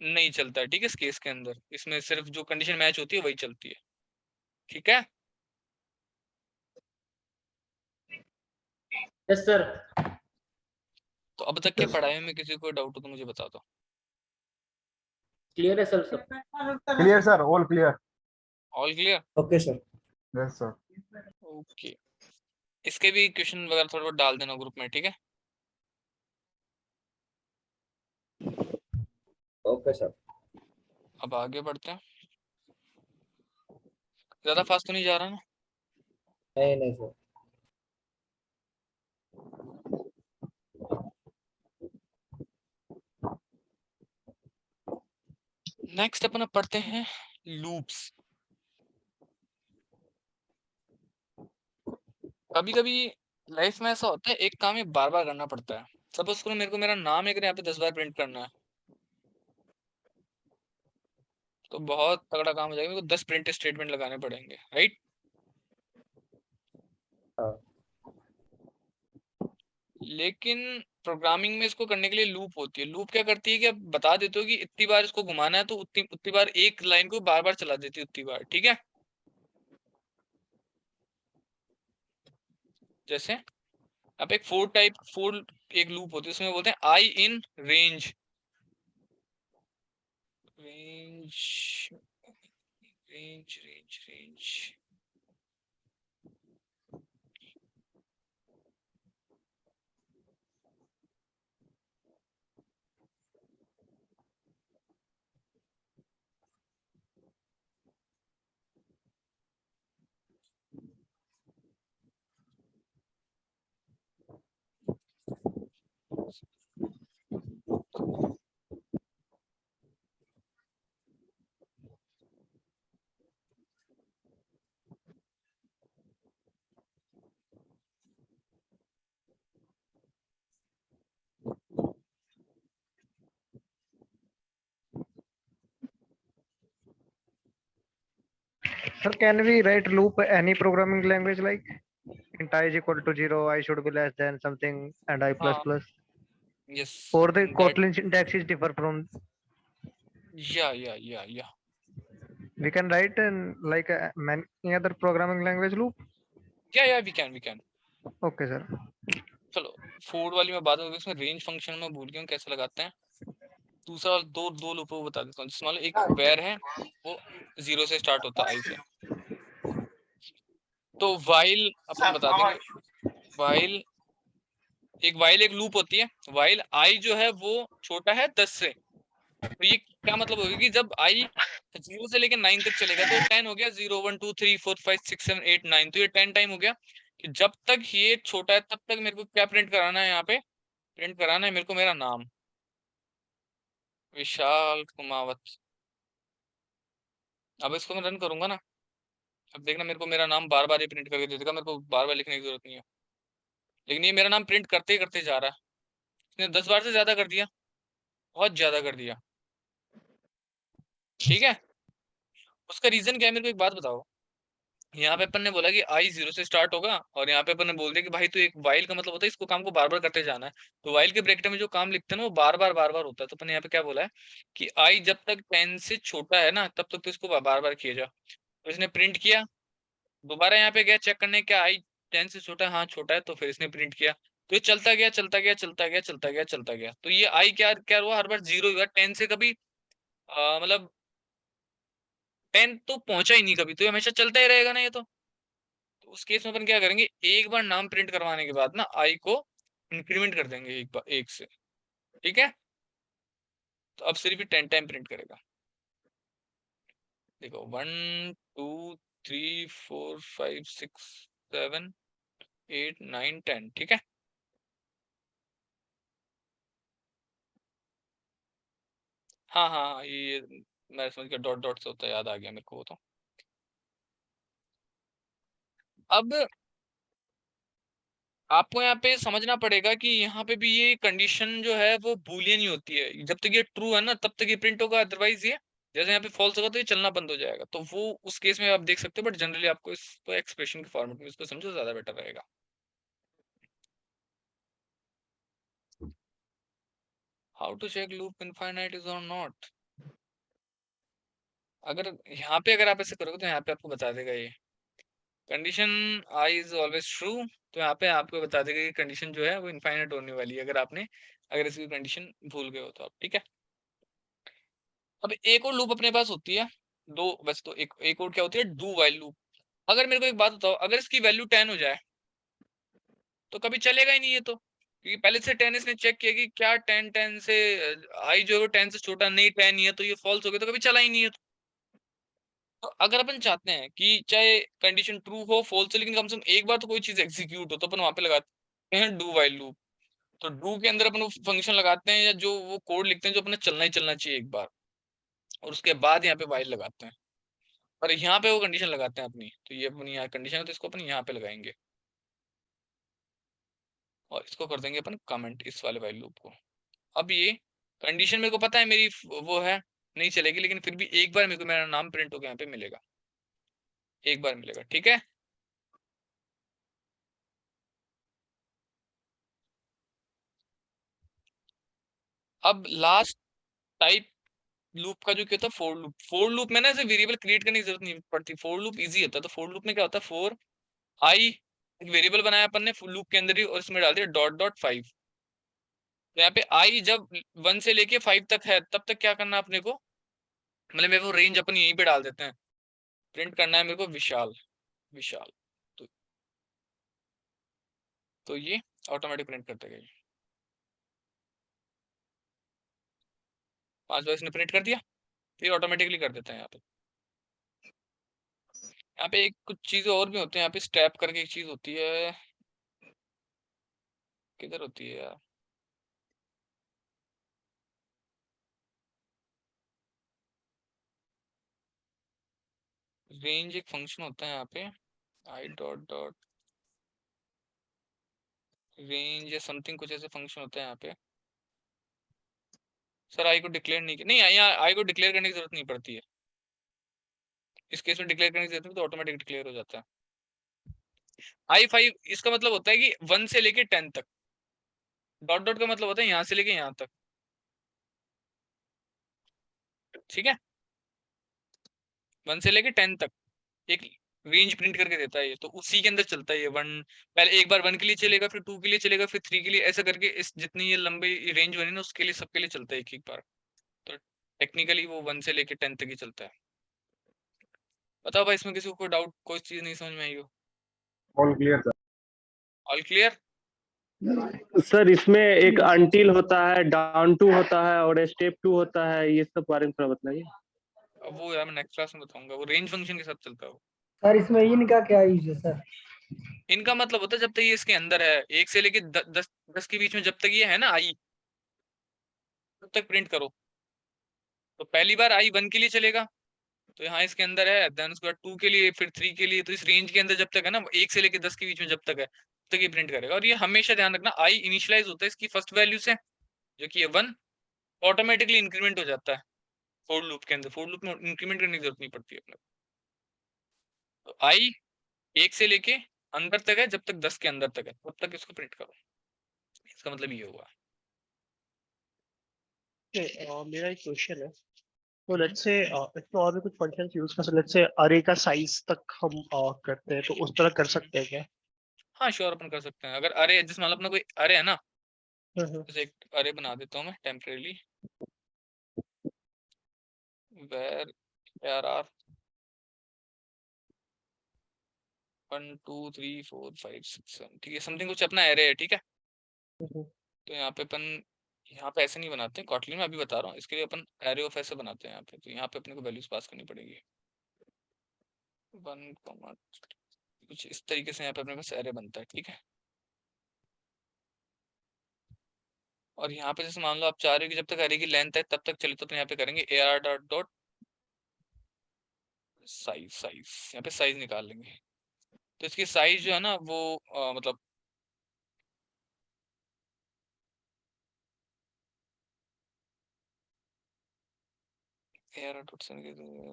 नहीं चलता है। ठीक है, इस केस के अंदर इसमें सिर्फ जो कंडीशन मैच होती है वही चलती है। ठीक है, यस सर। तो अब तक के पढ़ाई में किसी को डाउट हो तो मुझे बता दो। क्लियर है सर सब। Clear sir, all clear. All clear? Okay sir. Yes sir. Okay, इसके भी क्वेश्चन वगैरह थोड़ा बहुत डाल देना ग्रुप में। ठीक है, ओके सर। अब आगे बढ़ते हैं। ज्यादा फास्ट तो नहीं जा रहा ना? नहीं नहीं सर। नेक्स्ट अपन पढ़ते हैं लूप्स। कभी कभी लाइफ में ऐसा होता है एक काम ये बार बार करना पड़ता है। सपोज करो मेरे को मेरा नाम है यहाँ पे 10 बार प्रिंट करना है, तो बहुत तगड़ा काम हो जाएगा। मेरे को 10 प्रिंट स्टेटमेंट लगाने पड़ेंगे, राइट? हाँ। लेकिन प्रोग्रामिंग में इसको करने के लिए लूप होती है। लूप क्या करती है कि आप बता देते हो कि इतनी बार इसको घुमाना है, तो उतनी उतनी बार एक लाइन को बार बार चला देती है उतनी बार, ठीक है। जैसे अब एक फोर एक लूप होती है, उसमें बोलते हैं I in range range range range range. Sir, can we write loop any programming language like int I is equal to 0, I should be less than something, and I plus हाँ, plus? Yes, Or the that, Kotlin syntax is differ from. yeah. We can write in like many other programming language loop. Yeah, we can. Okay, sir. चलो four वाली में बात होगी, इसमें range function में भूल गया हूँ कैसे लगाते हैं। दूसरा दो लूप को बता देता हूँ। जैसे मान लो एक वेर है, वो 0 से स्टार्ट होता है, आई से। तो वाइल अपन बता देंगे, वाइल एक लूप होती है। वाइल आई जो है वो छोटा है 10 से, तो ये क्या मतलब होगा कि जब आई 0 से लेकर 9 तक चलेगा तो 10 हो गया। 0 1 2 3 4 5 6 7 8 9, तो ये 10 टाइम हो गया कि जब तक ये छोटा है तब तक मेरे को क्या प्रिंट कराना है, यहाँ पे प्रिंट कराना है मेरे को मेरा नाम, विशाल कुमावत। अब इसको मैं रन करूंगा ना, अब देखना मेरे को मेरा नाम बार बार ही प्रिंट करके दे देगा, मेरे को बार बार लिखने की जरूरत नहीं है। लेकिन ये मेरा नाम प्रिंट करते ही करते जा रहा है, इसने 10 बार से ज्यादा कर दिया, बहुत ज्यादा कर दिया, ठीक है। उसका रीजन क्या है, मेरे को एक बात बताओ। यहाँ पे अपन ने बोला कि आई 0 से स्टार्ट होगा, और यहाँ पे अपन ने बोल दिया कि भाई तो एक वाइल का मतलब होता है इसको काम को बार बार करते जाना है। तो वाइल के ब्रैकेट में जो काम लिखते हैं ना वो बार बार होता है। तो अपन ने यहाँ पे क्या बोला है कि आई जब तक 10 से छोटा है ना तब तक तो इसको बार बार किया जा। तो इसने प्रिंट किया, दोबारा यहाँ पे गया चेक करने, क्या आई 10 से छोटा है, हाँ छोटा है, तो फिर इसने प्रिंट किया। तो ये चलता गया। तो ये आई क्या क्या हुआ, हर बार 0 हुआ। 10 से कभी मतलब 10 तो पहुंचा ही नहीं कभी, तो ये हमेशा चलता ही रहेगा ना ये तो उस केस में अपन क्या करेंगे, एक बार नाम प्रिंट करवाने के बाद ना आई को इंक्रीमेंट कर देंगे एक बार 1 से, ठीक है। तो अब सिर्फ 10 टाइम प्रिंट करेगा। देखो 1 2 3 4 5 6 7 8 9 10, ठीक है। हाँ, ये मैं समझ गया, डॉट डॉट से होता है, याद आ गया मेरे को वो तो। अब आपको यहाँ पे समझना पड़ेगा कि यहाँ पे भी ये कंडीशन जो है वो बूलियन ही होती है। जब तक ये ट्रू है ना तब तक ये प्रिंट होगा, अदरवाइज ये जैसे यहाँ पे फॉल्स होगा तो ये चलना बंद हो जाएगा। तो वो उस केस में आप देख सकते हो, बट जनरली आपको इसको एक्सप्रेशन के फॉर्मेट में इसको समझो, ज्यादा बेटर रहेगा। How to check loop infinite is और नॉट। यहाँ पे अगर आप ऐसे करोगे तो यहाँ पे आपको बता देगा ये condition I is always true. तो यहाँ पे आपको बता देगा कि कंडीशन जो है वो इनफाइनाइट होने वाली है, अगर इसकी कंडीशन भूल गए हो तो आप, ठीक है। अब एक और लूप अपने पास होती है, दो बस, तो एक और क्या होती है, डू वाइल लूप। अगर मेरे को एक बात बताओ, अगर इसकी वैल्यू 10 हो जाए तो कभी चलेगा ही नहीं ये तो, क्योंकि पहले से 10 इसने चेक किया कि क्या 10 से आई जो है 10 से छोटा नहीं, 10 ही है, तो ये फॉल्स हो गया, तो कभी चला ही नहीं है। तो अगर अपन चाहते हैं कि चाहे कंडीशन ट्रू हो फॉल्स हो, लेकिन कम से कम एक बार तो कोई चीज एग्जीक्यूट हो, तो अपन वहां पे लगाते हैं डू वाइल लूप। तो डू के अंदर अपन वो फंक्शन लगाते हैं या जो वो कोड लिखते हैं जो अपने चलना ही चलना चाहिए एक बार, और उसके बाद यहाँ पे वाइल लगाते हैं। और यहाँ पे वो कंडीशन लगाते हैं अपनी, तो ये अपनी यहाँ कंडीशन है तो इसको अपन यहाँ पे लगाएंगे, और इसको कर देंगे अपन कमेंट, इस वाले वाइल लूप को। अब ये कंडीशन मेरे को पता है मेरी वो है नहीं चलेगी, लेकिन फिर भी एक बार मेरे को मेरा नाम प्रिंट होकर यहाँ पे मिलेगा, एक बार मिलेगा, ठीक है। अब लास्ट टाइप लूप का जो क्या होता है, फोर लूप में ना ऐसे वेरिएबल क्रिएट करने की जरूरत नहीं पड़ती, फोर लूप इजी होता है। तो फोर लूप में क्या होता है, फोर आई एक वेरिएबल बनाया अपन ने लूप के अंदर ही और इसमें डाल दिया डॉट डॉट 5। तो यहाँ पे आई जब 1 से लेके 5 तक है तब तक क्या करना अपने को, मतलब मेरे को रेंज अपन यहीं पे डाल देते हैं, प्रिंट करना है मेरे को विशाल विशाल। तो ये ऑटोमेटिक प्रिंट कर देगा। 5 बार इसने प्रिंट कर दिया, फिर ऑटोमेटिकली कर देता है। यहाँ पे एक कुछ चीजें और भी होती हैं, यहाँ पे स्टेप करके एक चीज होती है, किधर होती है यार, रेंज एक फंक्शन होता है यहाँ पे, आई डॉट डॉट रेंज या समथिंग कुछ ऐसे फंक्शन होता है यहाँ पे। सर आई को डिक्लेयर नहीं यहाँ आई को डिक्लेयर करने की जरूरत नहीं पड़ती है, इस केस में डिक्लेयर करने की जरूरत नहीं, तो ऑटोमेटिक डिक्लेयर हो जाता है। आई 5 इसका मतलब होता है कि 1 से लेके 10 तक, डॉट डॉट का मतलब होता है यहाँ से लेके यहाँ तक, ठीक है। 1 से लेके 10 तक एक रेंज प्रिंट करके देता है ये, तो उसी के अंदर चलता है ये। वन पहले एक बार 1 के लिए चलेगा, फिर 2 के लिए चलेगा, फिर 3 के लिए, ऐसा करके इस जितनी ये लंबी रेंज बनी ना उसके लिए सबके लिए चलता है एक एक बार। तो टेक्निकली वो 1 से लेके 10 तक ही चलता है। बताओ भाई इसमें किसी को कोई डाउट, कोई चीज नहीं समझ में आई हो? All clear sir. All clear? Sir इसमें एक अनटिल होता है, डाउन टू होता है और स्टेप टू होता है, ये सब बारे में थोड़ा बताइए। अब वो यार मैं नेक्स्ट क्लास में बताऊंगा, वो रेंज फंक्शन के साथ चलता है वो। सर इसमें इनका क्या यूज है सर? इनका मतलब होता है जब तक ये इसके अंदर है, 1 से लेके 10 के बीच में जब तक ये है ना आई, तब तक प्रिंट करो। तो पहली बार आई 1 के लिए चलेगा, तो यहाँ इसके अंदर है, देन उसके बाद 2 के लिए, फिर 3 के लिए, तो इस रेंज के अंदर जब तक है ना 1 से लेके 10 के बीच में जब तक है तब तक ये प्रिंट करेगा। और ये हमेशा ध्यान रखना, आई इनिशियलाइज होता है इसकी फर्स्ट वैल्यू से, जो कि ये 1, ऑटोमेटिकली इंक्रीमेंट हो जाता है फोर लूप के अंदर। फोर लूप में इंक्रीमेंट करने की जरूरत नहीं पड़ती है अपने को। तो आई 1 से लेके अंदर तक है, जब तक 10 के अंदर तक है तब तक इसको प्रिंट करो, इसका मतलब ये हुआ। मेरा एक क्वेश्चन है, तो लेट्स से इसमें और भी कुछ फंक्शंस यूज कर सकते हैं, लेट्स से अरे का साइज तक हम करते हैं, तो उस तरह कर सकते हैं क्या? हाँ श्योर, अपन कर सकते हैं। अगर अरे जिस मान लो अपना कोई अरे है ना, जैसे एक अरे बना देता हूँ मैं टेम्परेली, where there are 1 2 3 4 5 6 7, ठीक है, समथिंग कुछ अपना एरे है, ठीक है। तो यहाँ पे अपन यहाँ पे ऐसे नहीं बनाते हैं कॉटलिन में, अभी बता रहा हूँ, इसके लिए अपन एरे ऑफ ऐसे बनाते हैं यहाँ पे। तो यहाँ पे अपने को वैल्यूज पास करनी पड़ेगी 1, कुछ इस तरीके से यहाँ पे अपने पास एरे बनता है, ठीक है। और यहाँ पे जैसे मान लो आप चाह रहे हो कि जब तक एरे की लेंथ है तब तक चले, तो अपन यहाँ पे करेंगे ar डॉट डॉट साइज, यहाँ पे साइज निकाल लेंगे। तो इसकी साइज जो है ना वो मतलब ar dot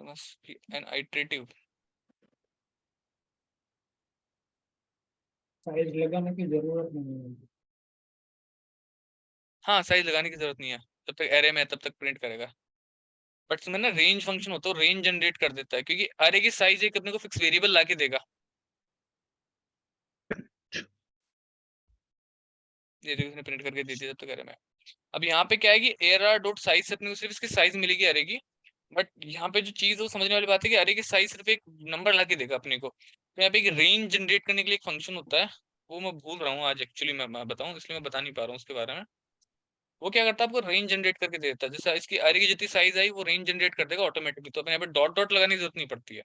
must be an iterative, size लगाने की जरूरत नहीं है। हाँ साइज लगाने की जरूरत नहीं है, जब तक एरे में है तब तक प्रिंट करेगा। बट इसमें ना रेंज फंक्शन होता है, रेंज जनरेट कर देता है, क्योंकि अरे की साइज एक अपने को फिक्स वेरिएबल लाके देगा। ये देखो इसने प्रिंट करके दे दिया जब तक एरे में। अब यहाँ पे क्या है कि एआर डॉट साइज से अपने को सिर्फ इसकी साइज मिलेगी अरे की, बट यहाँ पे जो चीज है वो समझने वाली बात है कि अरे की साइज सिर्फ एक नंबर लाके देगा अपने को। तो यहाँ पे एक रेंज जनरेट करने के लिए एक फंक्शन होता है, वो मैं भूल रहा हूँ आज एक्चुअली, मैं बताऊँ इसलिए मैं बता नहीं पा रहा हूँ उसके बारे में। वो क्या करता है, आपको रेंज जनरेट करके दे देता है, जैसे इसकी अरे की जितनी साइज आई वो रेंज जनरेट कर देगा ऑटोमेटिकली। तो अपने यहाँ पे डॉट डॉट लगाने की जरूरत नहीं पड़ती है,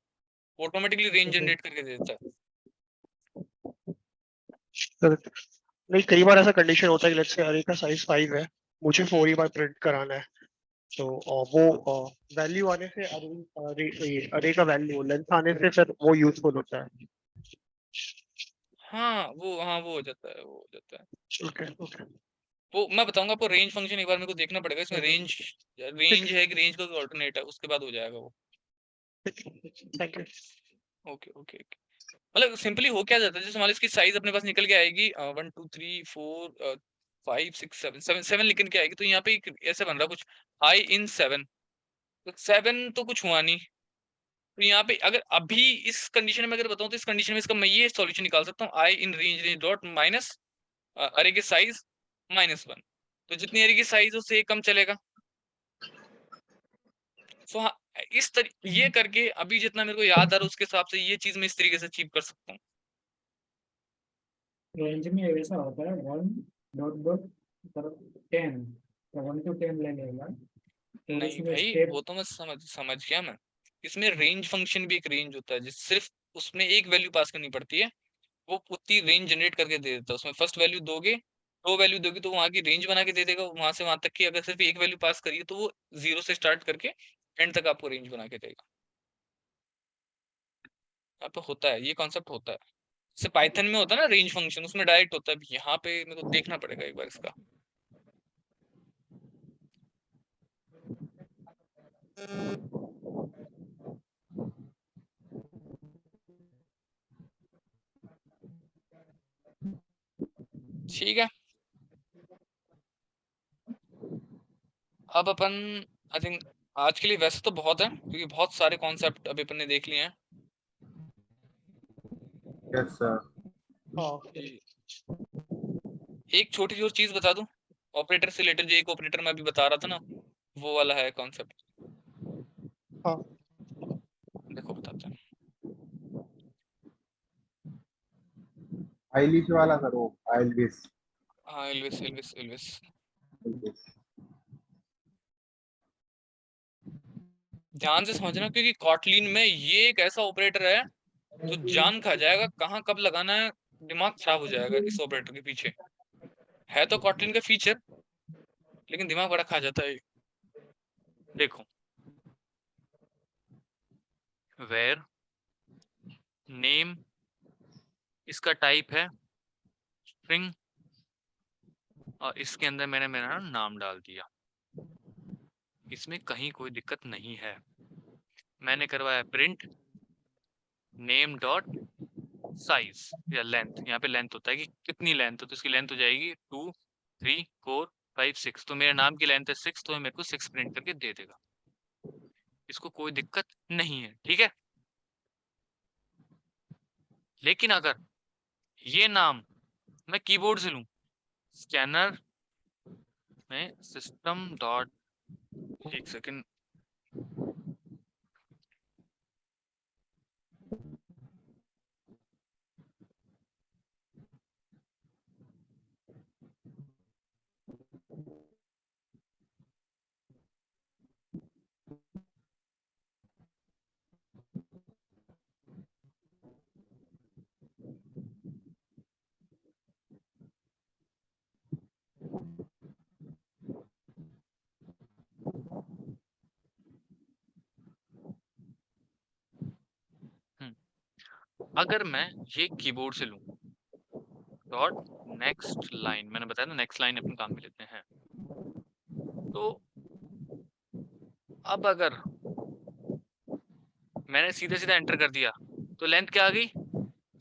ऑटोमेटिकली रेंज जनरेट करके दे देता है। नहीं, कई बार ऐसा कंडीशन होता है कि लेट्स से अरे का साइज 5 है, मुझे 4 ही बार प्रिंट कराना है, तो वो वैल्यू आने से अरे का वैल्यू लेंथ आने से फिर वो यूजफुल होता है। हाँ वो हो जाता है, वो हो जाता है। ओके ओके, वो मैं बताऊंगा आपको, रेंज फंक्शन एक बार मेरे को देखना पड़ेगा इसमें, रेंज है कि रेंज का कोई ऑल्टरनेट है, उसके बाद हो जाएगा वो। Thank you. Okay okay okay, मतलब सिंपली हो क्या जाता है, जैसे मान लो इसकी साइज अपने पास निकल के आएगी 1 2 3 4 5 6 7 7 7 लिखने के आएगी, तो यहाँ पे एक ऐसे बन रहा कुछ आई इन 7, तो 7 तो कुछ हुआ नहीं। तो यहाँ पे अगर अभी इस कंडीशन में अगर बताऊं तो इस कंडीशन में इसका मैं ये सॉल्यूशन निकाल सकता हूँ, आई इन रेंज डॉट माइनस अरे के साइज -1, तो जितनी अरे की साइज उससे कम चलेगा। सो हाँ, ये करके अभी जितना मेरे को याद आ रहा है उसके हिसाब से ये चीज मैं इस तरीके से अचीव कर सकता हूँ। रेंज में ऐसा होता है 1.10, तो 1 to 10 ले लेगा, तो नहीं इसमें भाई, स्टेप वो तो मैं समझ गया मैं। इसमें रेंज फंक्शन भी एक रेंज होता है, जिस सिर्फ उसमें एक वैल्यू पास करनी पड़ती है, वो उतनी रेंज जनरेट करके दे देता है। उसमें फर्स्ट वैल्यू दोगे, 2 वैल्यू दोगे तो वहां की रेंज बना के दे देगा, वहां से वहां तक की। अगर सिर्फ एक वैल्यू पास करिए तो वो 0 से स्टार्ट करके एंड तक आपको रेंज बना के देगा। यहाँ पे होता है, ये कॉन्सेप्ट होता है। जैसे पाइथन में होता है ना रेंज फंक्शन, उसमें डायरेक्ट होता है। यहाँ पे मेरे को देखना पड़ेगा एक बार इसका। ठीक है, अब अपन आई थिंक आज के लिए वैसे तो बहुत है, क्योंकि बहुत सारे कॉन्सेप्ट अभी अपन ने देख लिए हैं। Yes sir. हाँ एक छोटी सी और चीज बता दूं, ऑपरेटर से रिलेटेड, जो एक ऑपरेटर मैं अभी बता रहा था ना, वो वाला है कॉन्सेप्ट। हाँ देखो बताते हैं। आइलिश वाला सर, वो आइलिश। हाँ, एल्विस एल्विस एल्विस। ध्यान से समझना, क्योंकि कॉटलिन में ये एक ऐसा ऑपरेटर है जो जान खा जाएगा, कहाँ कब लगाना है, दिमाग खराब हो जाएगा इस ऑपरेटर के पीछे। है तो कॉटलिन का फीचर, लेकिन दिमाग बड़ा खा जाता है। देखो, वेयर नेम इसका टाइप है स्ट्रिंग, और इसके अंदर मैंने मेरा नाम डाल दिया। इसमें कहीं कोई दिक्कत नहीं है। मैंने करवाया प्रिंट नेम डॉट साइज या लेंथ। यहाँ पे लेंथ होता है कि कितनी लेंथ हो, तो इसकी लेंथ हो जाएगी 2 3 4 5 6। तो मेरे नाम की लेंथ है 6, तो मेरे को 6 प्रिंट करके दे देगा। इसको कोई दिक्कत नहीं है, ठीक है। लेकिन अगर ये नाम मैं कीबोर्ड से लूं, स्कैनर में सिस्टम डॉट, एक सेकंड, अगर मैं ये कीबोर्ड से लूं डॉट नेक्स्ट लाइन, मैंने बताया ना नेक्स्ट लाइन अपने काम में लेते हैं, तो अब अगर मैंने सीधे सीधा एंटर कर दिया तो लेंथ क्या आ गई,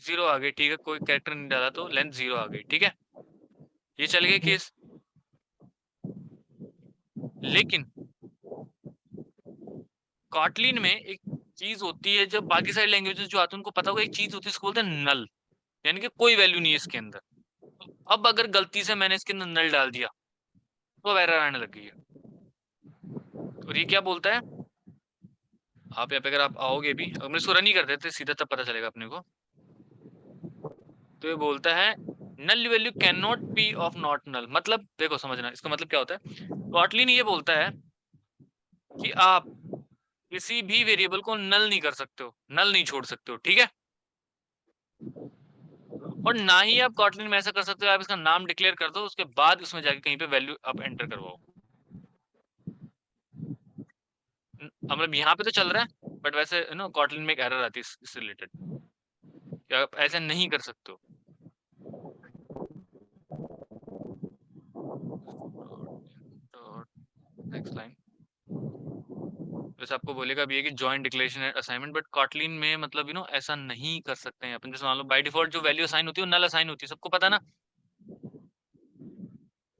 0 आ गई, ठीक है। कोई कैरेक्टर नहीं डाला तो लेंथ 0 आ गई, ठीक है। ये चल गया केस। लेकिन कॉटलिन में एक चीज होती है, जब बाकी सारी लैंग्वेजेस जो आती है उनको पता होगा, एक चीज होती है उसको बोलते हैं नल, यानी कि कोई वैल्यू नहीं है इसके अंदर। तो अब अगर गलती से मैंने इसके अंदर नल डाल दिया तो एरर आने लग गई है। और ये क्या बोलता है, आप यहाँ पे अगर आप आओगे भी, अगर मैं इसको रन ही कर देते सीधा, तब पता चलेगा अपने को। तो ये बोलता है null value can not be of not null. मतलब देखो समझना, इसका मतलब क्या होता है। कॉटलिन ये बोलता है कि आप किसी भी वेरिएबल को नल नहीं कर सकते हो, नल नहीं छोड़ सकते हो, ठीक है। और ना ही आप कॉटलिन में ऐसा कर सकते हो, आप इसका नाम डिक्लेयर कर दो, उसके बाद उसमें जाके कहीं पे वैल्यू आप एंटर करवाओ। मतलब यहाँ पे तो चल रहा है, बट वैसे ना कॉटलिन में एक एरर आती है इससे रिलेटेड, कि आप ऐसा नहीं कर सकते हो। नेक्स्ट लाइन वैसे आपको बोलेगा भी है कि joint declaration and assignment, but Kotlin में मतलब ऐसा नहीं कर सकते हैं अपन। जैसे मान लो बाय डिफॉल्ट जो वैल्यू असाइन होती है वो नल असाइन होती है, सबको पता ना।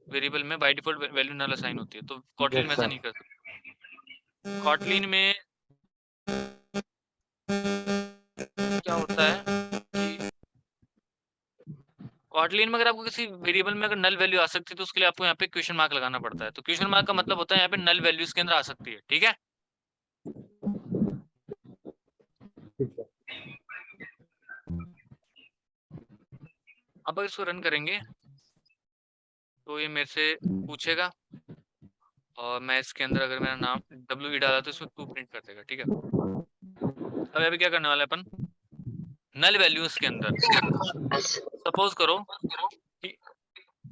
वेरिएबल में by default value null assign होती है, तो कॉटलिन Yes, में ऐसा sir. नहीं कर सकते। कॉटलिन में क्या होता है कि कॉटलिन में अगर आपको किसी वेरिएबल में अगर नल वैल्यू आ सकती है तो उसके लिए आपको यहाँ पे क्वेश्चन मार्क लगाना पड़ता है। तो क्वेश्चन मार्क का मतलब होता है यहाँ पे नल वैल्यूज के अंदर आ सकती है, ठीक है। ठीक है। अब अगर इसको रन करेंगे तो ये मेरे से पूछेगा और मैं इसके अंदर अगर मेरा नाम WE डाला तो इसमें 2 प्रिंट कर देगा, ठीक है। अब अभी क्या करने वाला है अपन, नल वैल्यूज के अंदर सपोज करो कि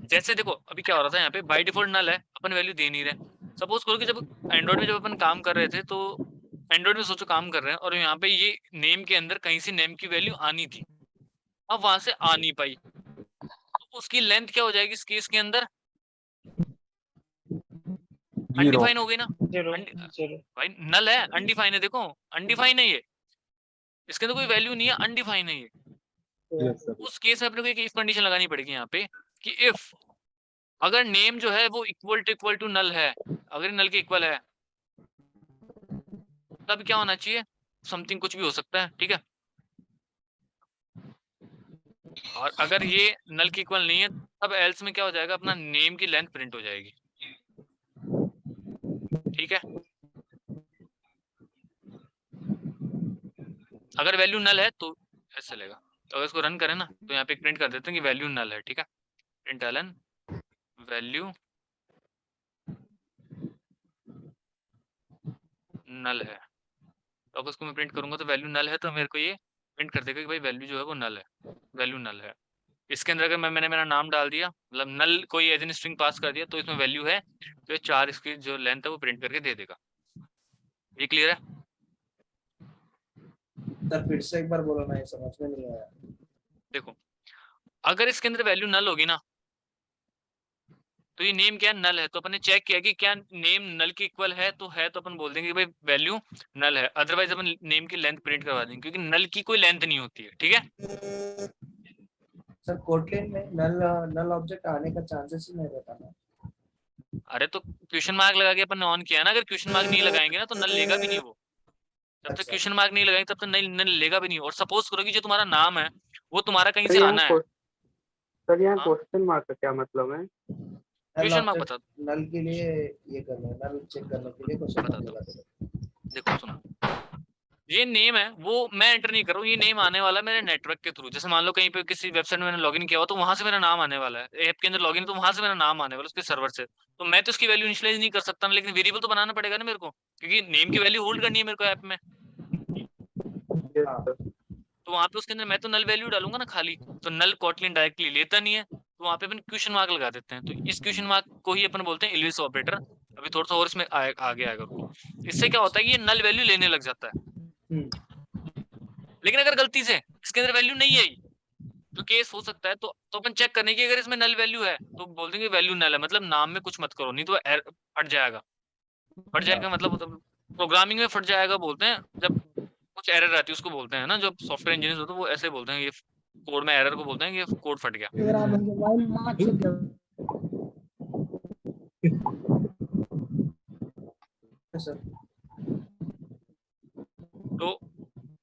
जैसे देखो अभी क्या हो रहा था, यहाँ पे बाय डिफॉल्ट नल है, अपन वैल्यू दे नहीं रहे। सपोज करो कि जब एंड्रॉइड में जब अपन काम कर रहे थे तो एंड्रॉइड में सोचो काम कर रहे हैं और यहाँ पे ये नेम के अंदर कहीं से नेम की वैल्यू आनी थी, अब वहां से आ नहीं पाई, तो उसकी लेंथ क्या हो जाएगी इस केस के अंदर, अनडिफाइन हो गई ना। जीरो भाई नल है, अनडिफाइन है, देखो अनडिफाइन है ये, इसके अंदर कोई वैल्यू नहीं है, अनडिफाइन है ये। Yes, sir. उस केस में अपने को एक इफ कंडीशन लगानी पड़ेगी यहाँ पे कि इफ अगर नेम जो है वो इक्वल टू नल है, अगर नल के इक्वल है तब क्या होना चाहिए, समथिंग कुछ भी हो सकता है, ठीक है। और अगर ये नल के इक्वल नहीं है तब एल्स में क्या हो जाएगा, अपना नेम की लेंथ प्रिंट हो जाएगी, ठीक है। अगर वैल्यू नल है तो ऐसे चलेगा। तो अगर इसको रन करें ना तो यहाँ पे प्रिंट कर देते हैं कि वैल्यू नल है, ठीक है। प्रिंट एलन वैल्यू नल है, तो अगर उसको मैं प्रिंट करूंगा तो वैल्यू नल है तो मेरे को ये प्रिंट कर देगा कि भाई वैल्यू जो है वो नल है, वैल्यू नल है। इसके अंदर अगर मैंने मेरा नाम डाल दिया, मतलब नल कोई एज एन स्ट्रिंग पास कर दिया तो इसमें वैल्यू है, तो ये 4 इसकी जो लेंथ है वो प्रिंट करके दे देगा। ये क्लियर है? सर फिर से एक बार बोलो ना, ये समझ में नहीं आया। देखो अगर इसके अंदर वैल्यू नल होगी ना तो ये नेम क्या नल है, तो अपन ने चेक किया कि क्या नेम नल के इक्वल है, तो अपन बोल देंगे कि भाई वैल्यू नल है, अदरवाइज अपन नेम की लेंथ प्रिंट करवा देंगे क्योंकि नल की कोई लेंथ नहीं होती है, ठीक है। सर कोटलिन में नल ऑब्जेक्ट आने का चांसेस ही नहीं रहता ना। अरे तो क्वेश्चन मार्क लगा के अपन ने ऑन किया ना, अगर क्वेश्चन मार्क नहीं लगाएंगे ना तो नल लेगा भी नहीं वो, जब तक अच्छा। क्वेश्चन मार्क नहीं लगाएंगे तब तक नल लेगा भी नहीं। और सपोज करो कि जो तुम्हारा नाम है वो तुम्हारा कहीं से आना है, सर यहाँ हाँ? क्वेश्चन मार्क का क्या मतलब है? क्वेश्चन मार्क बता नल के लिए ये करना है, नल चेक करने के लिए क्वेश्चन मार्क लगा देना। देखो सुनो, ये नेम है वो मैं एंटर नहीं कर रहा हूँ, ये नेम आने वाला है मेरे नेटवर्क के थ्रू। जैसे मान लो कहीं पे किसी वेबसाइट में मैंने लॉगिन किया हो तो वहां से मेरा नाम आने वाला है, ऐप के अंदर लॉगिन तो वहां से मेरा नाम आने वाला है उसके सर्वर से, तो मैं तो उसकी वैल्यू इनिशियलाइज नहीं कर सकता ना, लेकिन वेरिएबल तो बनाना पड़ेगा ना मेरे को, क्योंकि नेम की वैल्यू होल्ड करनी है मेरे को ऐप में। तो वहां पे उसके अंदर मैं तो नल वैल्यू डालूंगा ना खाली, तो नल कॉटलिन डायरेक्टली लेता नहीं है, तो वहां पे अपन क्वेश्चन मार्क लगा देते हैं। तो इस क्वेश्चन मार्क को ही अपन बोलते हैं इल्विस ऑपरेटर। अभी थोड़ा सा और इसमें आगे आएगा, इससे क्या होता है कि ये नल वैल्यू लेने लग जाता है। लेकिन अगर गलती से इसके अंदर वैल्यू नहीं है तो केस हो सकता है, तो अपन चेक करने की, अगर इसमें नल वैल्यू है तो बोल देंगे वैल्यू नल है, मतलब नाम में कुछ मत करो, नहीं तो फट जाएगा। फट जाएगा मतलब प्रोग्रामिंग में फट जाएगा बोलते हैं, जब कुछ एरर आती है उसको बोलते हैं ना, जब सॉफ्टवेयर इंजीनियर होते हैं वो ऐसे बोलते हैं, ये कोड में एरर को बोलते हैं कि ये कोड फट गया। तो